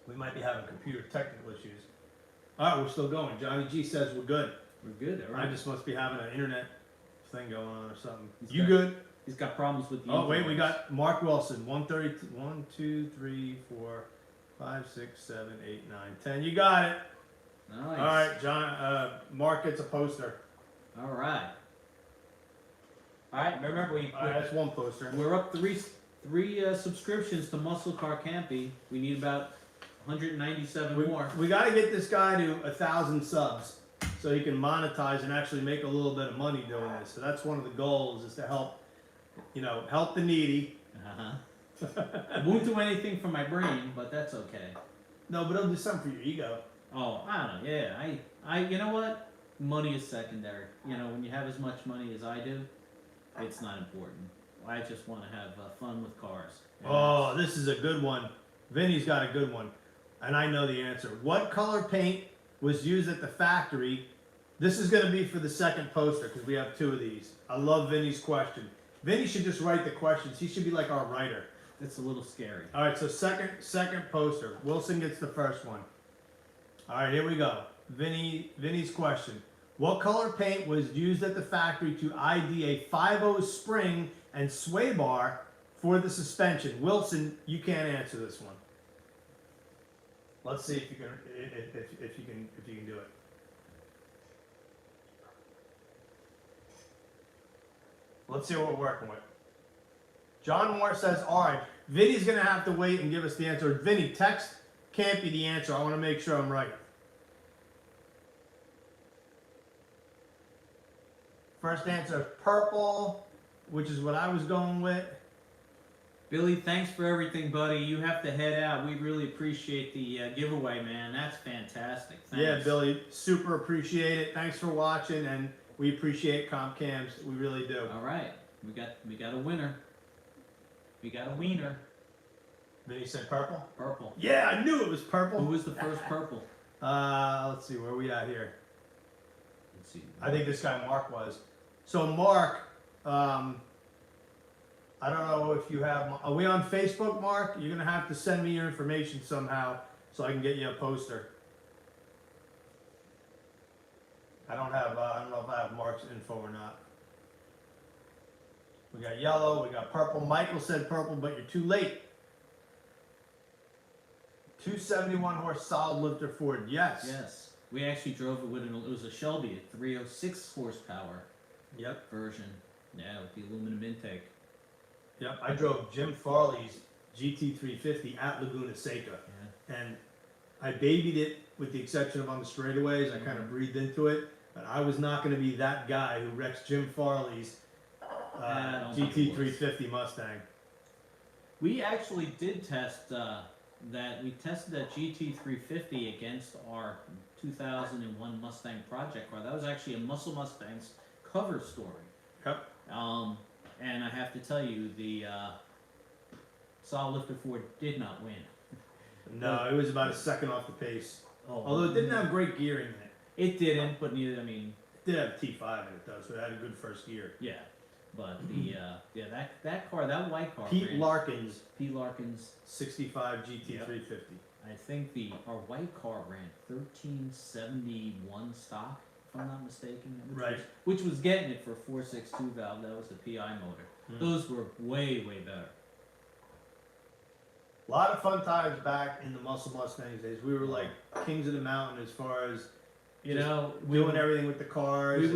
We might be having computer technical issues. All right, we're still going. Johnny G says we're good. We're good. All I right. just must be having an internet thing going on or something. He's You got- good? He's got problems with the. Oh wait, we interface. got Mark Wilson. 130, 1, 2, 3, 4, 5, 6, 7, 8, 9, 10. You got it. Nice. All right, John. Mark gets a poster. All right. All right. Remember, All right, that's one poster. we're up three subscriptions to Muscle Car Campy. We need about 197 more. We got to get this guy to 1,000 subs so he can monetize and actually make a little bit of money doing this. So that's one of the goals, is to help, help the needy. I won't do anything for my brain, but that's okay. No, but it'll do something for your ego. Oh, I don't know. Yeah, I. You know what? Money is secondary. When you have as much money as I do, it's not important. I just want to have fun with cars. And Oh, this is a good one. Vinny's got a good one, and I know the answer. What color paint was used at the factory? This is going to be for the second poster because we have 2 of these. I love Vinny's question. Vinny should just write the questions. He should be like our writer. It's a little scary. All right, so second poster. Wilson gets the first one. All right, here we go. Vinny's question. What color paint was used at the factory to ID a 5.0 spring and sway bar for the suspension? Wilson, you can't answer this one. Let's see if you can if you can do it. Let's see what we're working with. John Moore says orange. Vinny's gonna have to wait and give us the answer. Vinny, text Campy the answer. I want to make sure I'm right. First answer is purple, which is what I was going with. Billy, thanks for everything, buddy. You have to head out. We really appreciate the giveaway, man. That's fantastic. Thanks. Yeah, Billy, super appreciate it. Thanks for watching, and we appreciate Comp Cams. We really do. All right, we got a winner. We got a wiener. Vinny said purple. Purple. Yeah, I knew it was purple. Who was the first purple? Let's see, where are we at here? Let's see. I think this guy Mark was. So Mark, I don't know if you have. Are we on Facebook, Mark? You're gonna have to send me your information somehow so I can get you a poster. I don't know if I have Mark's info or not. We got yellow, we got purple. Michael said purple, but you're too late. 271 horse solid lifter Ford. Yes. Yes. We actually drove it with it was a Shelby, a 306 horsepower Yep. version. Yeah, with the aluminum intake. Yep. I drove Jim Farley's GT350 at Laguna Seca, Yeah. and I babied it with the exception of on the straightaways. I kind of breathed into it, but I was not going to be that guy who wrecks Jim Farley's I don't think it was. GT350 Mustang. We actually did test that. We tested that GT350 against our 2001 Mustang project car. That was actually a Muscle Mustangs cover story. Yep. And I have to tell you, the solid lifter Ford did not win. No, it was about a second off the pace. Oh, Although it didn't have great gearing in it. It didn't, but neither. I mean, It did have T5 in it though, so it had a good first gear. yeah. But the that car, that white car, Pete ran- Larkins, Pete Larkins. 65 GT350. I think our white car ran 1371 stock, if I'm not mistaken. Right. Which was getting it for a 4.62 valve. That was the PI motor. Those were way better. A lot of fun times back in the Muscle Mustangs days. We were like kings of the mountain as far as doing everything with the cars.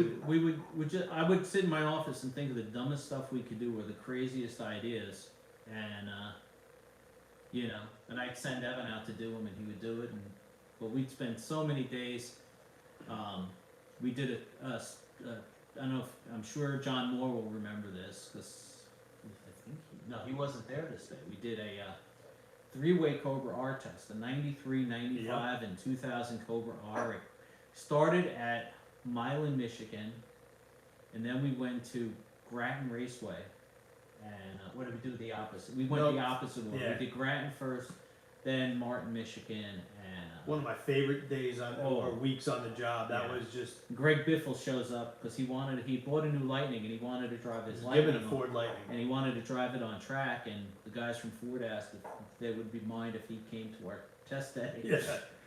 I would sit in my office and think of the dumbest stuff we could do or the craziest ideas, and and I'd send Evan out to do them, and he would do it. But we'd spend so many days. We did I don't know. I'm sure John Moore will remember this because he wasn't there this day. We did a 3-way Cobra R test, the 93, 95, and 2000 Cobra R. It started at Milan, Michigan, and then we went to Grattan Raceway. And what did we do the opposite? We went the opposite way. Yeah. We did Grattan first, then Martin, Michigan, and one of my favorite days or weeks on the job. That was just Greg Biffle shows up because he bought a new Lightning and he wanted to drive his Lightning. Given a Ford Lightning. And he wanted to drive it on track, and the guys from Ford asked if they would be mind if he came to our test day. Yeah.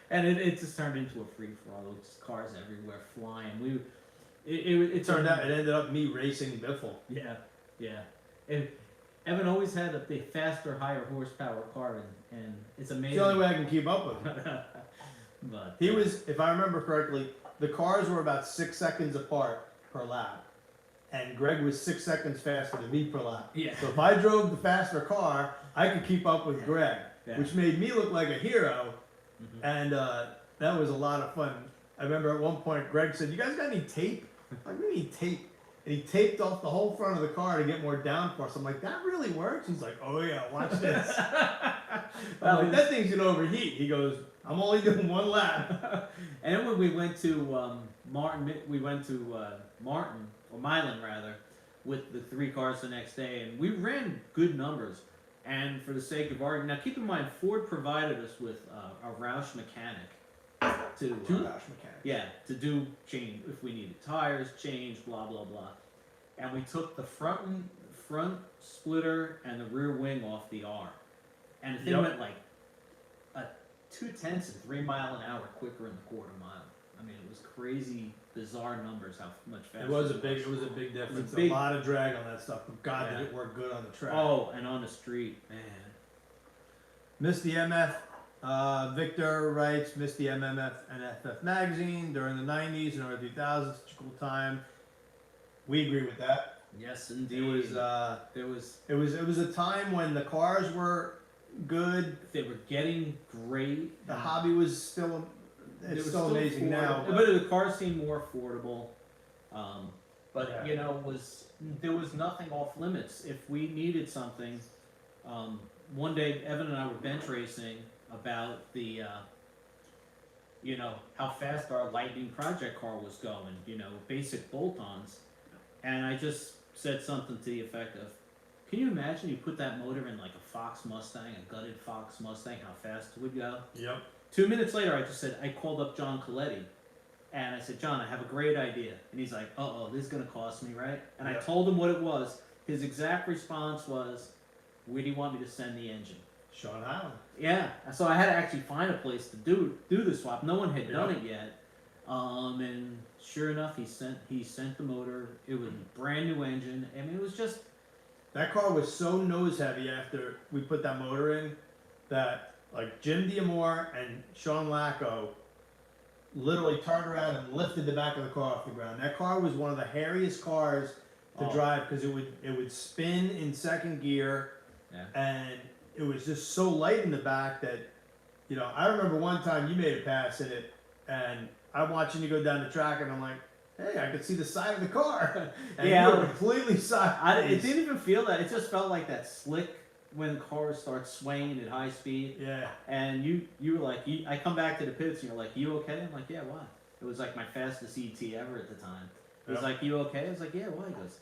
And it just turned into a free for all. Those cars everywhere flying. It turned out it ended up me racing Biffle. Yeah. And Evan always had a faster, higher horsepower car, and it's amazing. It's the only way I can keep up with him. But he was, if I remember correctly, the cars were about 6 seconds apart per lap, and Greg was 6 seconds faster than me per lap. Yeah. So if I drove the faster car, I could keep up with Greg, which made me look like a hero, and that was a lot of fun. I remember at one point Greg said, "You guys got any tape?" I'm like, "We need tape." And he taped off the whole front of the car to get more downforce. I'm like, "That really works?" He's like, "Oh yeah, watch this." I'm like, "That thing's gonna overheat." He goes, "I'm only doing one lap." And then when we went to Martin, or Milan rather, with the 3 cars the next day, and we ran good numbers. And for the sake of argument, now keep in mind, Ford provided us with a Roush mechanic to Roush mechanics. Yeah, to do change if we needed tires changed, blah blah blah. And we took the front splitter and the rear wing off the R, and the thing went like a 0.2 and 3 mile an hour quicker in the quarter mile. I mean, it was crazy, bizarre numbers how much faster. It was a big difference. A lot of drag on that stuff, but God, did it work good on the track. Oh, and on the street, man. Missed the MF. Victor writes, "Missed the MMF and FF magazine during the 90s and early 2000s. Such a cool time." We agree with that. Yes, indeed. It was a time when the cars were good. They were getting great. The hobby was still still amazing now. But the cars seemed more affordable. But there was nothing off limits. If we needed something, one day Evan and I were bench racing about the how fast our Lightning project car was going, basic bolt-ons, and I just said something to the effect of, "Can you imagine you put that motor in like a Fox Mustang, a gutted Fox Mustang, how fast it would go?" Yep. 2 minutes later, I called up John Coletti, and I said, "John, I have a great idea." And he's like, "Uh-oh, this is gonna cost me, right?" And I told him what it was. His exact response was, "Where do you want me to send the engine?" Sean Highland. Yeah, so I had to actually find a place to do the swap. No one had done it yet, and sure enough, he sent the motor. It was a brand new engine. I mean, it was just that car was so nose heavy after we put that motor in that like Jim Diamore and Sean Lacko literally turned around and lifted the back of the car off the ground. That car was one of the hairiest cars to drive because it would spin in second gear, and it was just so light in the back that, I remember one time you made a pass in it, and I'm watching you go down the track, and I'm like, "Hey, I could see the side of the car." And you were completely sideways. It didn't even feel that. It just felt like that slick when the car starts swaying at high speed. Yeah. And you were like, I come back to the pits, and you're like, "You okay?" I'm like, "Yeah, why?" It was like my fastest ET ever at the time. It was like, "You okay?" I was like, "Yeah, why?" He goes,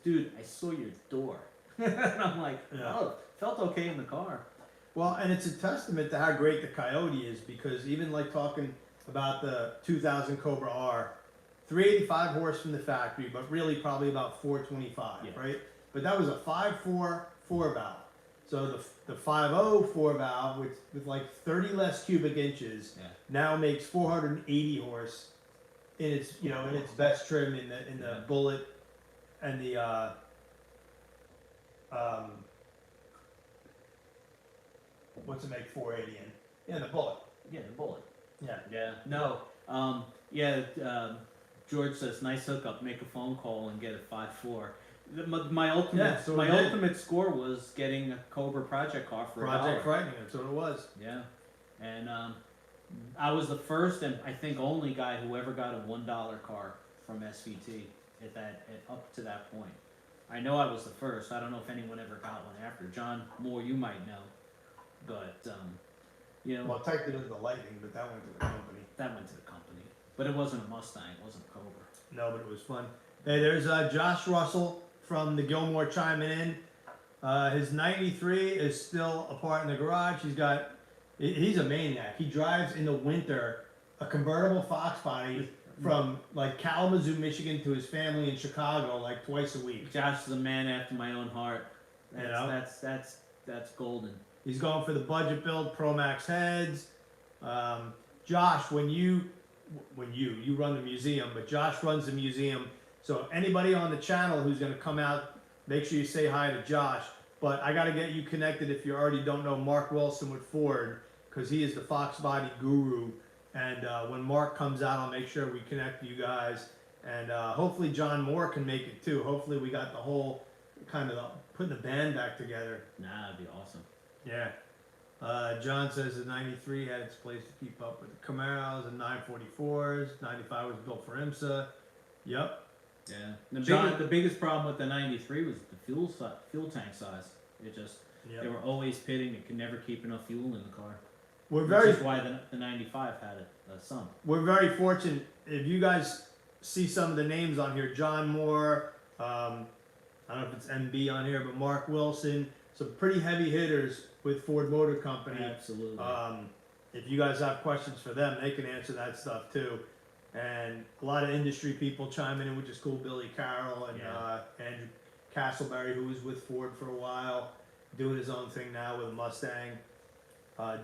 "Dude, I saw your door." And I'm like, "Oh, felt okay in the car." Well, and it's a testament to how great the Coyote is, because even like talking about the 2000 Cobra R, 385 horse from the factory, but really probably about 425, right? But that was a 5.4 4-valve. So the 5.0 4-valve with like 30 less cubic inches now makes 480 horse in its in its best trim in the Bullet and the what's it make 480 in? Yeah, the Bullet. Yeah, the Bullet. Yeah. Yeah. No. George says, nice hookup. Make a phone call and get a 5.4. My ultimate score was getting a Cobra project car for Project $1. Frightening. That's what it was. Yeah. And I was the first and I think only guy who ever got a $1 car from SVT up to that point. I know I was the first. I don't know if anyone ever got one after. John Moore, you might know, but Well, technically it was the Lightning, but that went to the company. that went to the company. But it wasn't a Mustang. It wasn't a Cobra. No, but it was fun. Hey, there's Josh Russell from the Gilmore chiming in. His 93 is still apart in the garage. He's a maniac. He drives in the winter a convertible Fox body from like Kalamazoo, Michigan to his family in Chicago like twice a week. Josh is a man after my own heart. That's golden. He's going for the budget build, Pro Max heads. Josh, when you run the museum, but Josh runs the museum. So anybody on the channel who's going to come out, make sure you say hi to Josh. But I got to get you connected if you already don't know Mark Wilson with Ford, because he is the Fox body guru. And when Mark comes out, I'll make sure we connect you guys. And hopefully John Moore can make it too. Hopefully we got the whole kind of putting the band back together. Nah, that'd be awesome. Yeah. John says the 93 had its place to keep up with the Camaros and 944s. 95 was built for IMSA. Yep. Yeah. The biggest problem with the 93 was the fuel tank size. They were always pitting. They could never keep enough fuel in the car. Which is why the 95 had a sump. We're very fortunate. If you guys see some of the names on here, John Moore, I don't know if it's MB on here, but Mark Wilson, some pretty heavy hitters with Ford Motor Company. Absolutely. If you guys have questions for them, they can answer that stuff too. And a lot of industry people chiming in, which is cool. Billy Carroll and Andrew Castleberry, who was with Ford for a while, doing his own thing now with a Mustang.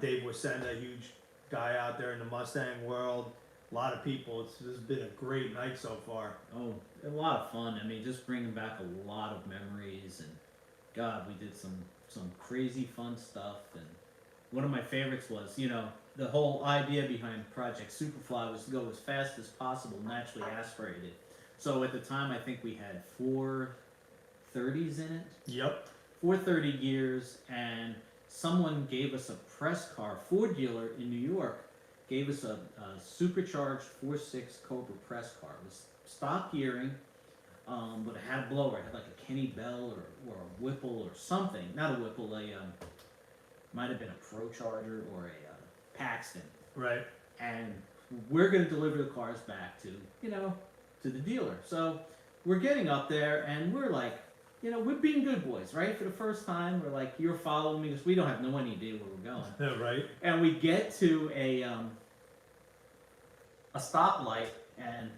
Dave Wasenda, huge guy out there in the Mustang world. A lot of people. This has been a great night so far. Oh, a lot of fun. I mean, just bringing back a lot of memories, and God, we did some crazy fun stuff. And one of my favorites was, the whole idea behind Project Superfly was to go as fast as possible, naturally aspirated. So at the time, I think we had 430s in it. Yep. 430 gears, and someone gave us a press car. Ford dealer in New York gave us a supercharged 4.6 Cobra press car. It was stock gearing, but it had a blower. It had like a Kenny Bell or a Whipple or something. Not a Whipple, might have been a Pro Charger or a Paxton. Right. And we're going to deliver the cars back to the dealer. So we're getting up there, and we're like, we're being good boys, right? For the first time, we're like, you're following me, because we don't have no idea where we're going. Yeah, right. And we get to a stoplight, and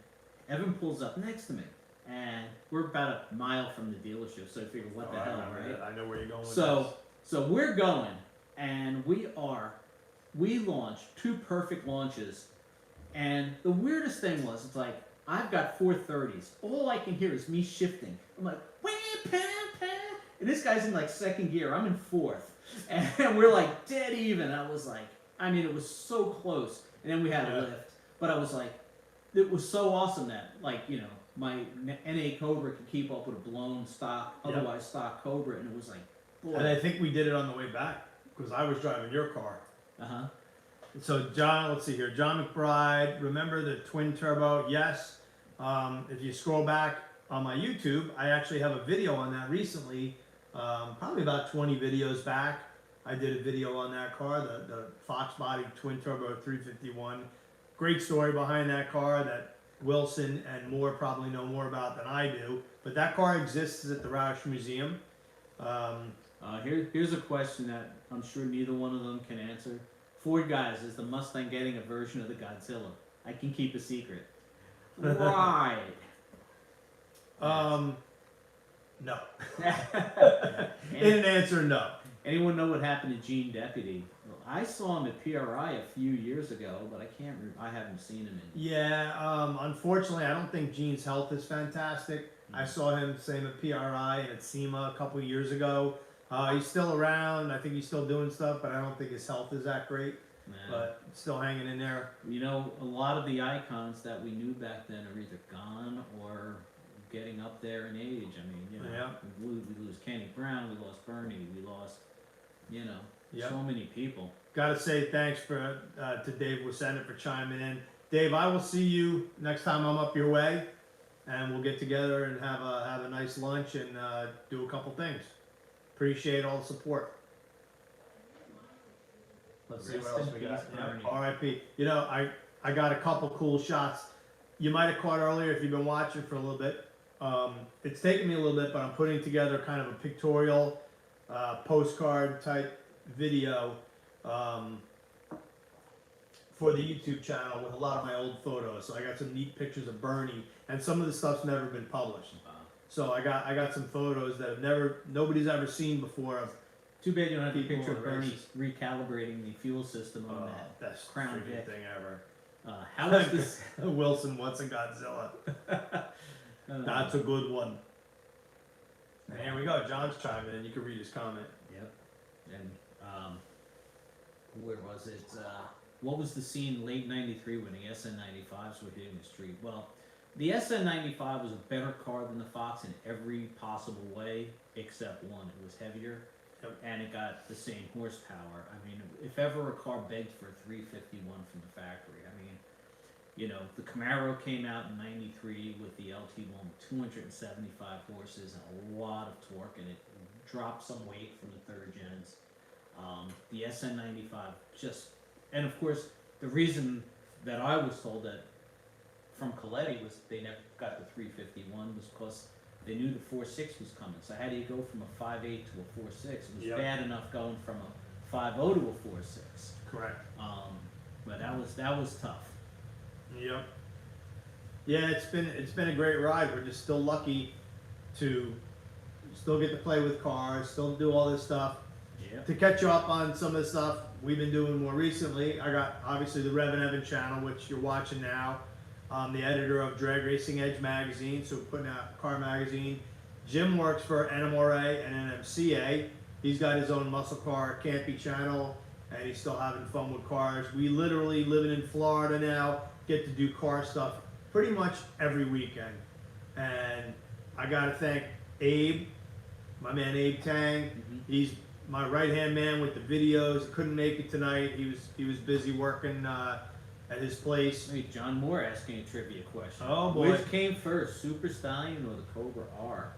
Evan pulls up next to me, and we're about a mile from the dealership. So I figure, what the hell, right? I know where you're going with So we're going, and we launched 2 perfect launches, and the weirdest thing was, it's like, I've got 430s. All I can hear is me shifting. I'm like, and this guy's in like 2nd gear. I'm in 4th. And we're like dead even. I was like, it was so close. And then we had a lift. But I was like, it was so awesome that, my NA Cobra could keep up with a blown stock, otherwise stock Cobra. And it was like, boy. And I think we did it on the way back, because I was driving your car. Uh-huh. So John, let's see here. John McBride, remember the twin turbo? Yes. If you scroll back on my YouTube, I actually have a video on that recently. Probably about 20 videos back. I did a video on that car, the Fox body twin turbo 351. Great story behind that car that Wilson and Moore probably know more about than I do. But that car exists at the Roush Museum. Here's a question that I'm sure neither one of them can answer. Ford guys, is the Mustang getting a version of the Godzilla? I can keep a secret. Right. No. In an answer, no. Anyone know what happened to Gene Deputy? Well, I saw him at PRI a few years ago, but I haven't seen him in. Yeah, unfortunately, I don't think Gene's health is fantastic. I saw him same at PRI and at SEMA a couple of years ago. He's still around. I think he's still doing stuff, but I don't think his health is that great. Nah. But still hanging in there. You know, a lot of the icons that we knew back then are either gone or getting up there in age. I mean, you know, Yeah. we lose Kenny Brown, we lost Bernie, we lost, you know, Yep. so many people. Gotta say thanks to Dave Wissenett for chiming in. Dave, I will see you next time I'm up your way, and we'll get together and have a nice lunch and do a couple things. Appreciate all the support. Let's see what Rest else in we got. peace, Yeah, Bernie. R.I.P. You know, I got a couple cool shots. You might have caught earlier if you've been watching for a little bit. It's taken me a little bit, but I'm putting together kind of a pictorial postcard type video for the YouTube channel with a lot of my old photos. So I got some neat pictures of Bernie, and some of the stuff's never been published. So I got some photos that nobody's ever seen before of. Too bad you don't have a People picture of on Bernie races. recalibrating the fuel system on that. Best Crown freaking Vic. thing ever. How is this? Wilson wants a Godzilla. That's a good one. And here we go. John's chiming in. You can read his comment. Yep. And where was it? What was the scene late '93 when the SN95s were hitting the street? Well, the SN95 was a better car than the Fox in every possible way except one. It was heavier. Yep. And it got the same horsepower. I mean, if ever a car begged for a 351 from the factory, I mean, you know, the Camaro came out in '93 with the LT1 with 275 horses and a lot of torque, and it dropped some weight from the third gens. The SN95 just, and of course, the reason that I was told that from Coletti was they never got the 351 was because they knew the 4.6 was coming. So how do you go from a 5.8 to a 4.6? It was Yep. bad enough going from a 5.0 to a 4.6. Correct. But that was tough. Yep. Yeah, it's been a great ride. We're just still lucky to still get to play with cars, still do all this stuff. Yep. To catch you up on some of the stuff we've been doing more recently, I got obviously the REVan channel, which you're watching now. I'm the editor of Drag Racing Edge magazine, so putting out car magazine. Jim works for NMRA and NMCA. He's got his own muscle car Campy channel, and he's still having fun with cars. We literally, living in Florida now, get to do car stuff pretty much every weekend. And I gotta thank Abe, my man Abe Tang. He's my right-hand man with the videos. Couldn't make it tonight. He was busy working at his place. Hey, John Moore asking a trivia question. Oh, boy. Which came first, Super Stallion or the Cobra R?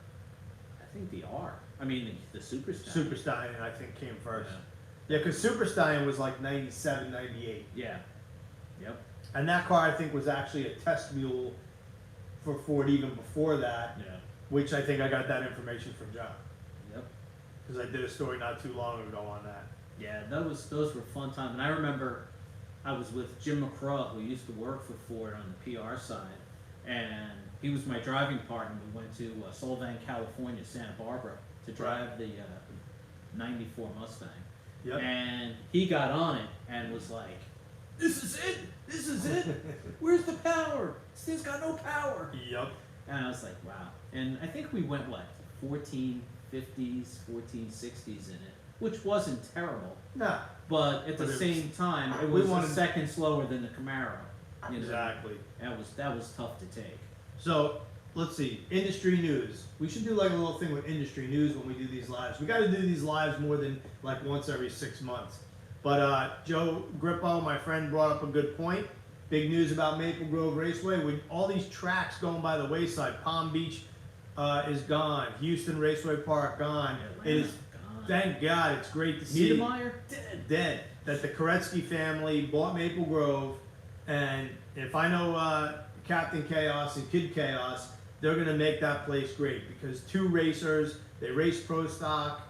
I think the R. I mean, the Super Stallion. Super Stallion, I think, came first. Yeah, because Super Stallion was like 97, 98. Yeah. Yep. And that car, I think, was actually a test mule for Ford even before that, Yeah. which I think I got that information from John. Yep. Because I did a story not too long ago on that. Yeah, those were fun times. And I remember I was with Jim McCraw, who used to work for Ford on the PR side, and he was my driving partner. We went to Solvang, California, Santa Barbara, to drive the '94 Mustang. Yep. And he got on it and was like, "This is it! This is it! Where's the power? This thing's got no power!" Yep. And I was like, "Wow!" And I think we went 1450s, 1460s in it, which wasn't terrible. Nah. But at the But it same time, it we was wanted- a second slower than the Camaro. You know? Exactly. That was tough to take. So let's see, industry news. We should do like a little thing with industry news when we do these lives. We got to do these lives more than like once every 6 months. But Joe Grippo, my friend, brought up a good point. Big news about Maple Grove Raceway. With all these tracks going by the wayside, Palm Beach is gone. Houston Raceway Park gone. It is. Gone. Thank God, it's great to see. Niedermeyer dead. That the Koretsky family bought Maple Grove, and if I know Captain Chaos and Kid Chaos, they're going to make that place great because two racers, they race pro stock,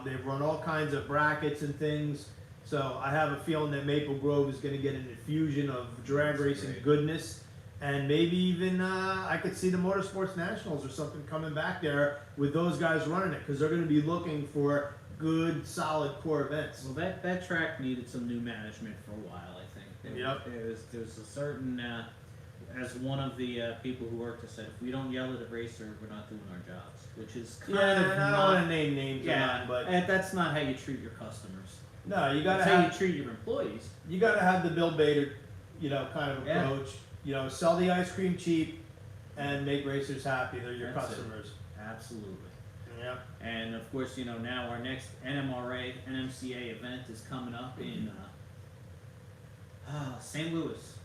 they've run all kinds of brackets and things. So I have a feeling that Maple Grove is going to get an infusion of drag racing goodness, and maybe even I could see the Motorsports Nationals or something coming back there with those guys running it because they're going to be looking for good, solid core events. Well, that track needed some new management for a while, I think. Yep. There's a certain, as one of the people who worked said, if we don't yell at a racer, we're not doing our jobs, which is kind Yeah, of and I don't not, want to name names, yeah, but and that's not how you treat your customers. no, you gotta That's how you have treat your employees. you gotta have the Bill Bader, kind of Yeah. approach. Sell the ice cream cheap and make racers happy. They're your That's it. customers. Absolutely. Yep. And of course, now our next NMRA, NMCA event is coming up in St. Louis.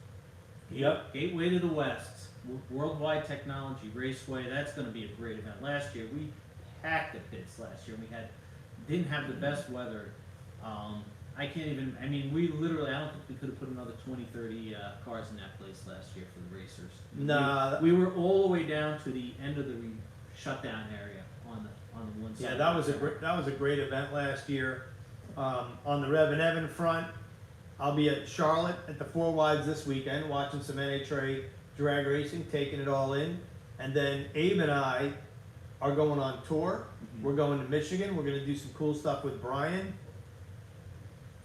Yep. Gateway to the West, Worldwide Technology Raceway. That's going to be a great event. Last year we packed the pits. Last year we didn't have the best weather. I can't even. I mean, we literally. I don't think we could have put another 20, 30 cars in that place last year for the racers. Nah. We were all the way down to the end of the shutdown area on the one side. Yeah, that was a great event last year. On the REVan front, I'll be at Charlotte at the Four Wides this weekend, watching some NHRA drag racing, taking it all in, and then Abe and I are going on tour. Mhm. We're going to Michigan. We're going to do some cool stuff with Brian.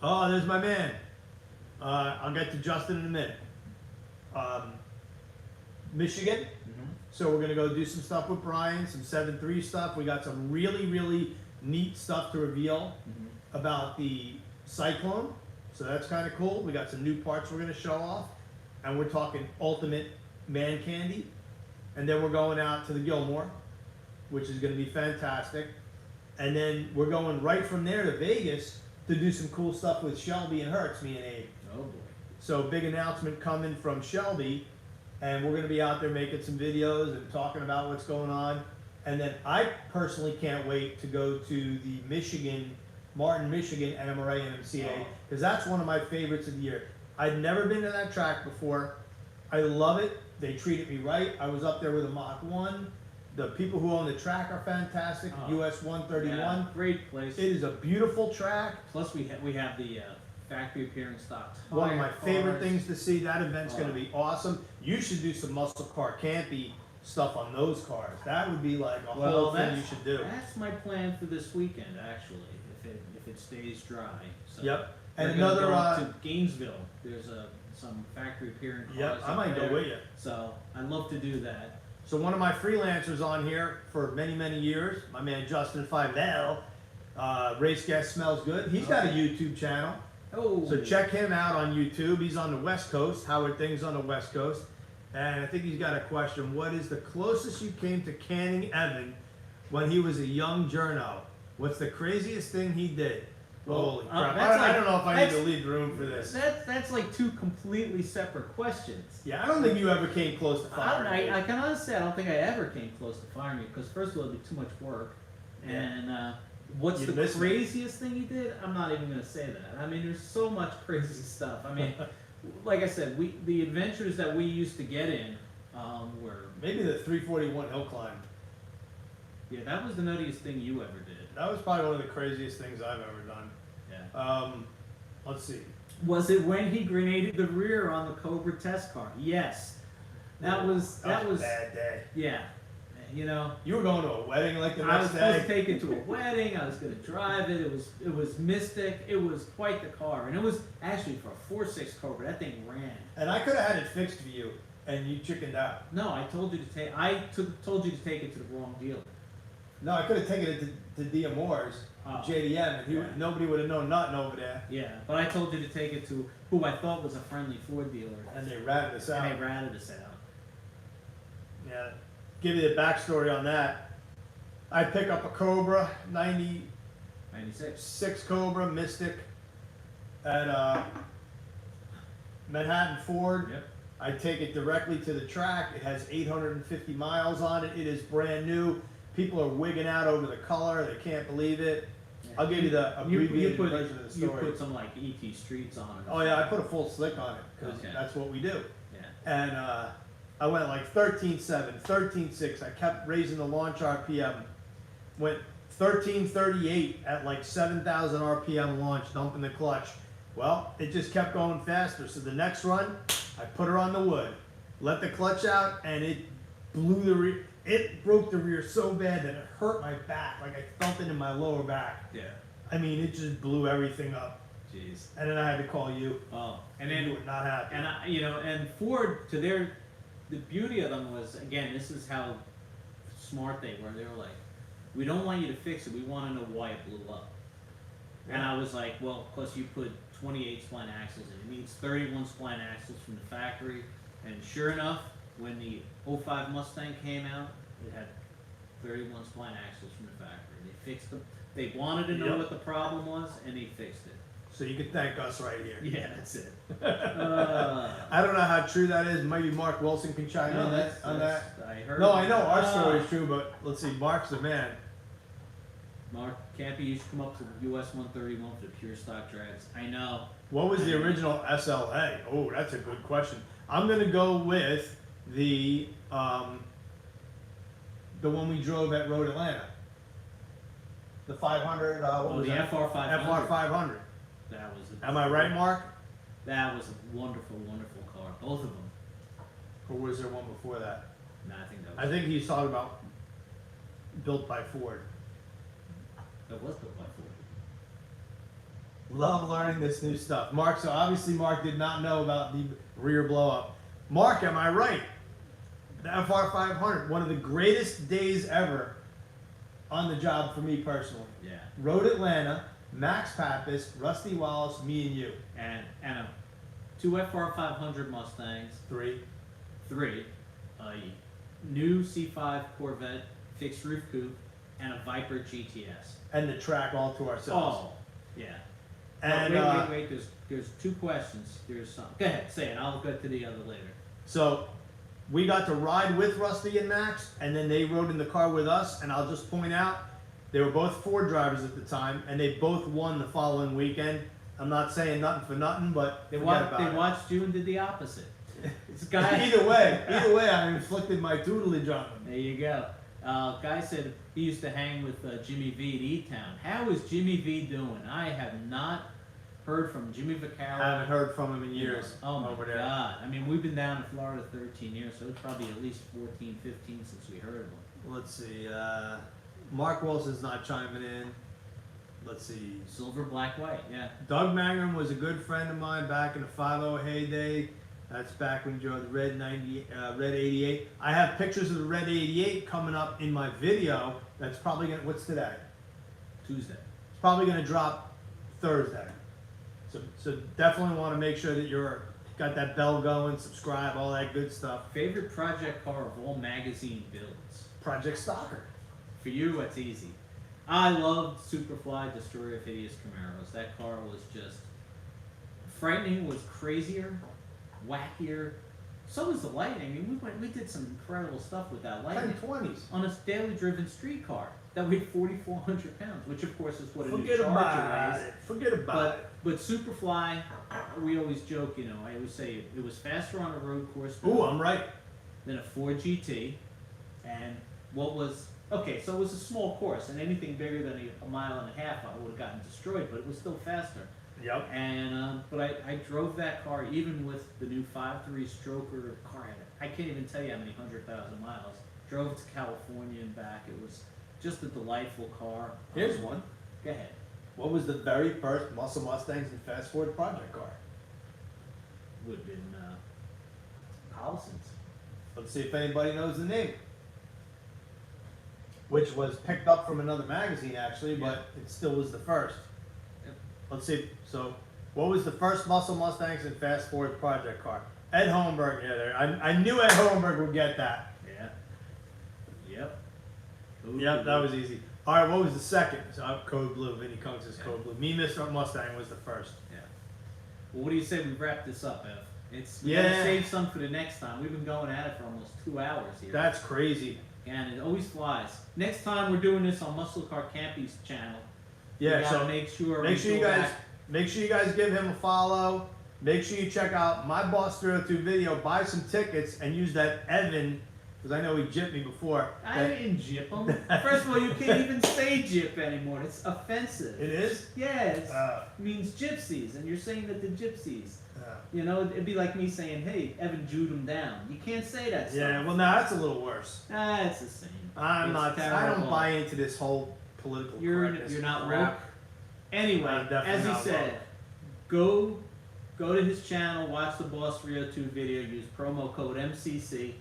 Oh, there's my man. I'll get to Justin in a minute. Michigan. Mhm. So we're gonna go do some stuff with Brian, some 7.3 stuff. We got some really, really neat stuff to reveal Mhm. about the Cyclone. So that's kind of cool. We got some new parts we're gonna show off, and we're talking ultimate man candy. And then we're going out to the Gilmore, which is gonna be fantastic. And then we're going right from there to Vegas to do some cool stuff with Shelby and Hertz, me and Abe. Oh boy. So big announcement coming from Shelby, and we're going to be out there making some videos and talking about what's going on. And then I personally can't wait to go to the Martin, Michigan NMRA and MCA, because that's one of my favorites of the year. I'd never been to that track before. I love it. They treated me right. I was up there with a Mach 1. The people who own the track are fantastic. Oh. US 131. Yeah, great place. It is a beautiful track. Plus we have the factory appearing stock. One of my tire favorite cars. things to see. That event's going Oh. to be awesome. You should do some muscle car campy stuff on those cars. That would be like a Well, whole thing that's, you should do. That's my plan for this weekend, actually, if it stays dry. So Yep. we're And gonna another. go up to Gainesville. There's some factory appearing cars. Yep. I up might there. go with you. So I'd love to do that. So one of my freelancers on here for many, many years, my man Justin Fivell, Race Gas Smells Good. He's got a YouTube channel. Oh. So check him out on YouTube. He's on the West Coast. How are things on the West Coast? And I think he's got a question. What is the closest you came to canning Evan when he was a young journo? What's the craziest thing he did? Holy crap. I don't know if I need to leave the room for this. That's like two completely separate questions. Yeah, I don't think you ever came close to firing me. I can honestly say I don't think I ever came close to firing you because first of all it'd be too much work, Yeah. and what's You'd the miss me. craziest thing you did? I'm not even gonna say that. I mean, there's so much crazy stuff. I mean, like I said, the adventures that we used to get in were Maybe the 341 hill climb. that was the nuttiest thing you ever did. That was probably one of the craziest things I've ever done. Yeah. Let's see. Was it when he grenaded the rear on the Cobra test car? Yes. That was a bad day. yeah. You know, You were going to a wedding like the I next was supposed to day. take it to a wedding. I was going to drive it. It was mystic. It was quite the car, and it was actually for a 4.6 Cobra. That thing ran. And I could have had it fixed for you, and you chickened out. No, I told you to take. Told you to take it to the wrong dealer. No, I could have taken it to DMOR's, Oh. JDM, and Yeah. nobody would have known nothing over there. Yeah, but I told you to take it to who I thought was a friendly Ford dealer, And they ratted us out. and they ratted us out. Yeah. Give you the backstory on that. I pick up a Cobra, 96 96. Cobra Mystic at Manhattan Ford. Yep. I take it directly to the track. It has 850 miles on it. It is brand new. People are wigging out over the color. They can't believe it. I'll give you the abbreviated version of the You story. put some like ET Streets on it. Oh yeah, I put a full slick on it because Okay. that's what we do. Yeah. And I went like 13.7, 13.6. I kept raising the launch RPM. Went 13.38 at like 7,000 RPM launch, dumping the clutch. Well, it just kept going faster. So the next run, I put her on the wood, let the clutch out, and it blew the rear. It broke the rear so bad that it hurt my back. Like I felt it in my lower back. Yeah. I mean, it just blew everything up. Jeez. And then I had to call you. Oh, and You then were not happy. and and Ford, the beauty of them was, again, this is how smart they were. They were like, we don't want you to fix it. We want to know why it blew up. And I was like, well, plus you put 28 spline axles in. It needs 31 spline axles from the factory. And sure enough, when the '05 Mustang came out, it had 31 spline axles from the factory. They fixed them. They wanted to know Yep. what the problem was, and they fixed it. So you can thank us right here. Yeah, that's it. I don't know how true that is. Maybe Mark Wilson can chime in on that. I heard. No, I know our story is true, but let's see. Mark's the man. Mark Campy used to come up to the US 131 for the pure stock drags. I know. What was the original SLA? Oh, that's a good question. I'm gonna go with the one we drove at Road Atlanta. The 500. What was the that? FR 500. FR 500. That was. Am I right, Mark? That was a wonderful, wonderful car. Both of them. Or was there one before that? No, I think that was. I think he's talking about built by Ford. That was built by Ford. Love learning this new stuff. Mark, so obviously Mark did not know about the rear blow up. Mark, am I right? The FR 500, one of the greatest days ever on the job for me personally. Yeah. Road Atlanta, Max Pappas, Rusty Wallace, me and you. And two FR 500 Mustangs, 3. a new C5 Corvette fixed roof coupe, and a Viper GTS. And the track all to ourselves. Oh, yeah. And Wait. There's two questions. There's some. Go ahead, say it. I'll get to the other later. so we got to ride with Rusty and Max, and then they rode in the car with us. And I'll just point out, they were both Ford drivers at the time, and they both won the following weekend. I'm not saying nothing for nothing, but They forget about it. watched you and did the opposite. This guy. Either way, I inflicted my tutelage on them. There you go. Guy said he used to hang with Jimmy V at E-Town. How is Jimmy V doing? I have not heard from Jimmy Vaccaro. I haven't heard from him in years. Oh my over there. God. I mean, we've been down in Florida 13 years, so it's probably at least 14, 15 since we heard of him. Let's see. Mark Wilson's not chiming in. Let's see. Silver, black, white, yeah. Doug Mangrum was a good friend of mine back in the 50 heyday. That's back when you drove the red 88. I have pictures of the red 88 coming up in my video. That's probably gonna. What's today? Tuesday. It's probably gonna drop Thursday. So definitely want to make sure that you're got that bell going, subscribe, all that good stuff. Favorite project car of all magazine builds? Project Stalker. For you, it's easy. I loved Superfly Destroyer of Hideous Camaros. That car was just frightening, was crazier, wackier. So was the Lightning. I mean, we did some incredible stuff with that Lightning 1020s. on a daily driven street car that weighed 4,400 pounds, which of course is what a new Forget Charger about weighs. it. Forget about it. But Superfly, we always joke, you know, I always say it was faster on a road course Ooh, I'm right. than a Ford GT. And what was, okay, so it was a small course, and anything bigger than a mile and a half, I would have gotten destroyed, but it was still faster. Yep. And, but I drove that car even with the new 5.3 stroker car. I can't even tell you how many 100,000 miles. Drove it to California and back. It was just a delightful car. Here's one. Go ahead. What was the very first Muscle Mustangs and Fast Forward project car? Would have been Collison's. Let's see if anybody knows the name. Which was picked up from another magazine actually, but it still was the first. Yep. Let's see. So, what was the first Muscle Mustangs and Fast Forward project car? Ed Holmberg. Yeah, there. I knew Ed Holmberg would get that. Yeah. Yep. Yep, that was easy. All right, what was the second? So, Code Blue. Vinny Kung says Code Blue. Me, Mr. Mustang was the first. Yeah. Well, what do you say we wrap this up, Ev? We Yeah. gotta save some for the next time. We've been going at it for almost 2 hours here. That's crazy. And it always flies. Next time we're doing this on Muscle Car Campy's channel. Yeah, we gotta so make sure you guys give him a follow. Make sure you check out my Boss 302 video. Buy some tickets and use that Evan, because I know he gypped me before. I didn't gyp him. First of all, you can't even say gyp anymore. It's offensive. It is? Yes. It means gypsies, and you're saying that the gypsies. Uh, You know, it'd be like me saying, "Hey, Evan Jewed him down." You can't say that stuff. yeah, well, now that's a little worse. It's the same. I It's don't terrible. buy into this whole political correctness You're not crap. woke, Anyway, definitely as he not said, go to his channel, watch the Boss 302 video, use promo code MCC.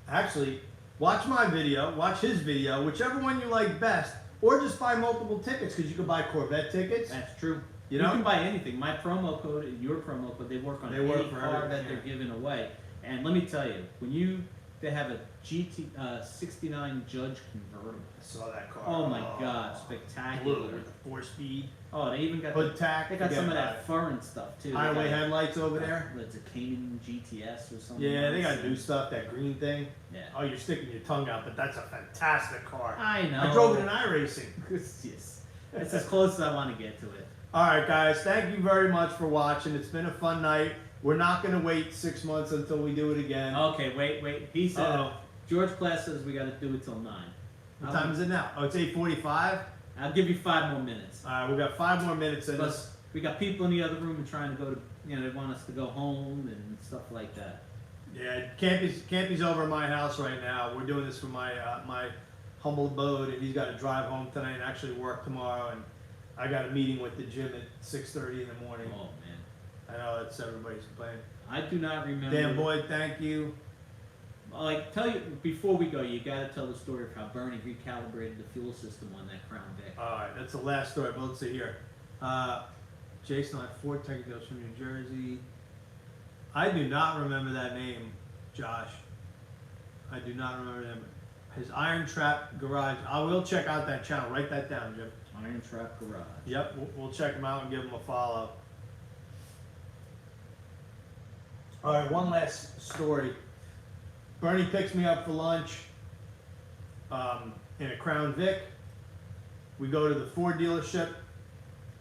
Actually, watch my video, watch his video, whichever one you like best, or just buy multiple tickets because you can buy Corvette tickets. That's true. You You know? can buy anything. My promo code and your promo code, they work on They work any for car everything, that they're giving away. And let me tell you, they have a GT 69 Judge convertible. I saw that car. Oh my God, spectacular! Blue with the 4-speed. Oh, they even got Hood tack. they got forget some of about that it. foreign stuff too. They Highway got- headlights over there. It's a Cayman GTS or something. Yeah, they got else. new stuff, that green thing. Yeah. Oh, you're sticking your tongue out, but that's a fantastic car. I know. I drove it in iRacing. Yes. It's as close as I want to get to it. All right, guys, thank you very much for watching. It's been a fun night. We're not going to wait 6 months until we do it again. Okay, wait. He said Uh-oh. George Class says we got to do it till 9. What time is it now? Oh, it's 8:45. I'll give you 5 more minutes. All right, we've got 5 more minutes in Plus, this. we got people in the other room and trying to go to, they want us to go home and stuff like that. Yeah, Campy's over at my house right now. We're doing this from my my humble abode, and he's got to drive home tonight and actually work tomorrow. And I got a meeting with the gym at 6:30 in the morning. Oh man, I know that's everybody's complaining. I do not remember. Dan Boyd, thank you. Like, tell you before we go, you got to tell the story of how Bernie recalibrated the fuel system on that Crown Vic. All right, that's the last story, but let's see here. Jason on Ford Technicals from New Jersey. I do not remember that name, Josh. I do not remember him. His Iron Trap Garage. I will check out that channel. Write that down, Jim. Iron Trap Garage. Yep, we'll check him out and give him a follow. All right, one last story. Bernie picks me up for lunch in a Crown Vic. We go to the Ford dealership.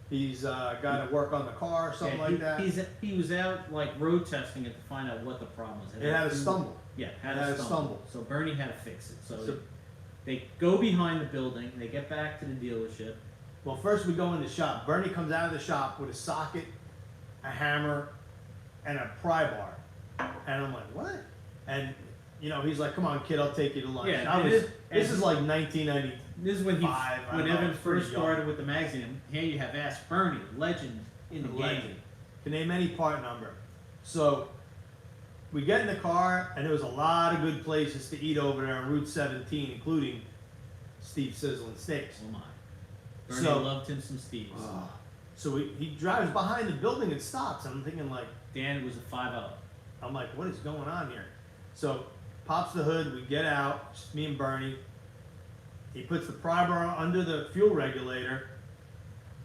He's got to work on the car or something Yeah, like that. He was out like road testing it to find out what the problem was. It had a stumble. Yeah, It had a stumble. So Bernie had to fix it. So, So- they go behind the building. They get back to the dealership. Well, first we go in the shop. Bernie comes out of the shop with a socket, a hammer, and a pry bar. And I'm like, what? And, you know, he's like, come on, kid, I'll take you to lunch. Yeah, I and was, this- this and- is like 1990. This is when I when know, Evan it's pretty first young. started with the magazine. Here you have Ask Bernie, legend in the Legend. game. Can name any part number. So we get in the car, and there was a lot of good places to eat over there on Route 17, including Steve's Sizzling Steaks. Oh my. Bernie So- loved him some Steves. So he drives behind the building and stops. I'm thinking like, Dan, it was a 5-0. I'm like, what is going on here? So pops the hood, we get out, just me and Bernie. He puts the pry bar under the fuel regulator,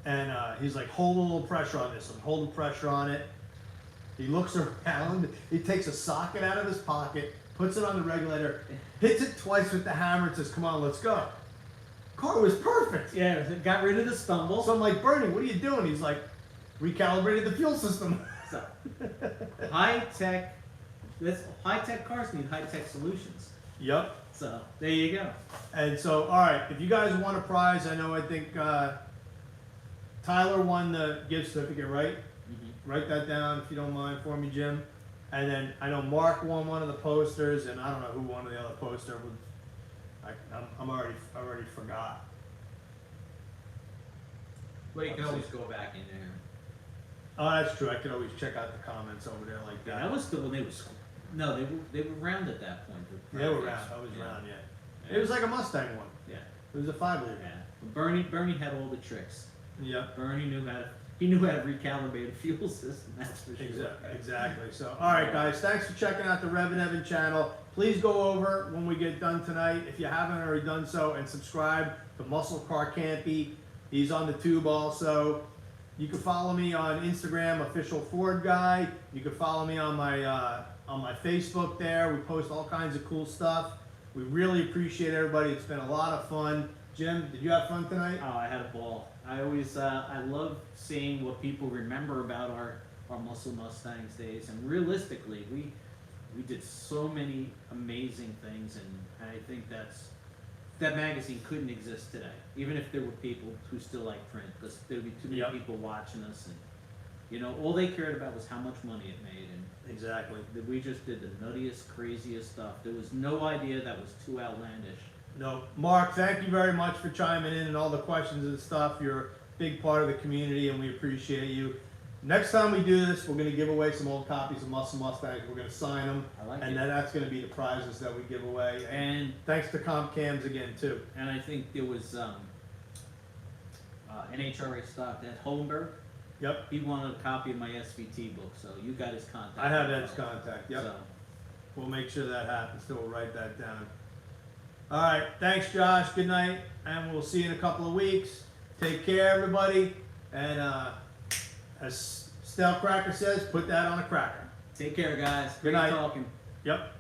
and he's like, hold a little pressure on this. I'm holding pressure on it. He looks around, he takes a socket out of his pocket, puts it on the regulator, hits it twice with the hammer, and says, come on, let's go. Car was perfect. Yeah, it got rid of the stumble. So I'm like, Bernie, what are you doing? He's like, recalibrated the fuel system. So, high tech. High tech cars need high tech solutions. Yep. So there you go. And so, all right, if you guys want a prize, I think Tyler won the gift certificate, right? Write that down if you don't mind for me, Jim. And then I know Mark won one of the posters, and I don't know who won the other poster. I already forgot. Well, you can always go back in there. Oh, that's true. I could always check out the comments over there like that. That was still when they was. No, they were round at that point. the They were Crown round. Vics. I was Yeah. round, yeah. It was like a Mustang one. Yeah. It was a 5-liter. Yeah. But Bernie had all the tricks. Yep. Bernie knew how to recalibrate a fuel system. That's for sure. Exactly. So, all right, guys, thanks for checking out the REVan Evan channel. Please go over when we get done tonight, if you haven't already done so, and subscribe to Muscle Car Campy. He's on the tube also. You can follow me on Instagram, Official Ford Guy. You can follow me on my Facebook there. We post all kinds of cool stuff. We really appreciate everybody. It's been a lot of fun. Jim, did you have fun tonight? Oh, I had a ball. I always, I love seeing what people remember about our Muscle Mustangs days. And realistically, we did so many amazing things, and I think that magazine couldn't exist today, even if there were people who still like print, because there would be too many Yep. people watching us, and all they cared about was how much money it made, and Exactly. that we just did the nuttiest, craziest stuff. There was no idea that was too outlandish. No, Mark, thank you very much for chiming in and all the questions and stuff. You're big part of the community, and we appreciate you. Next time we do this, we're going to give away some old copies of Muscle Mustangs. We're going to sign them, I like and it. then that's going to be the prizes that we give away. And Thanks to Comp Cams again too. I think there was NHRA stock at Holmberg. Yep, He wanted a copy of my SVT book, so you got his contact. I have Ed's contact. Yep, So, we'll make sure that happens. So we'll write that down. All right, thanks, Josh. Good night, and we'll see you in a couple of weeks. Take care, everybody, and as Stout Cracker says, put that on a cracker. take care, guys. Good Great night. talking. Yep.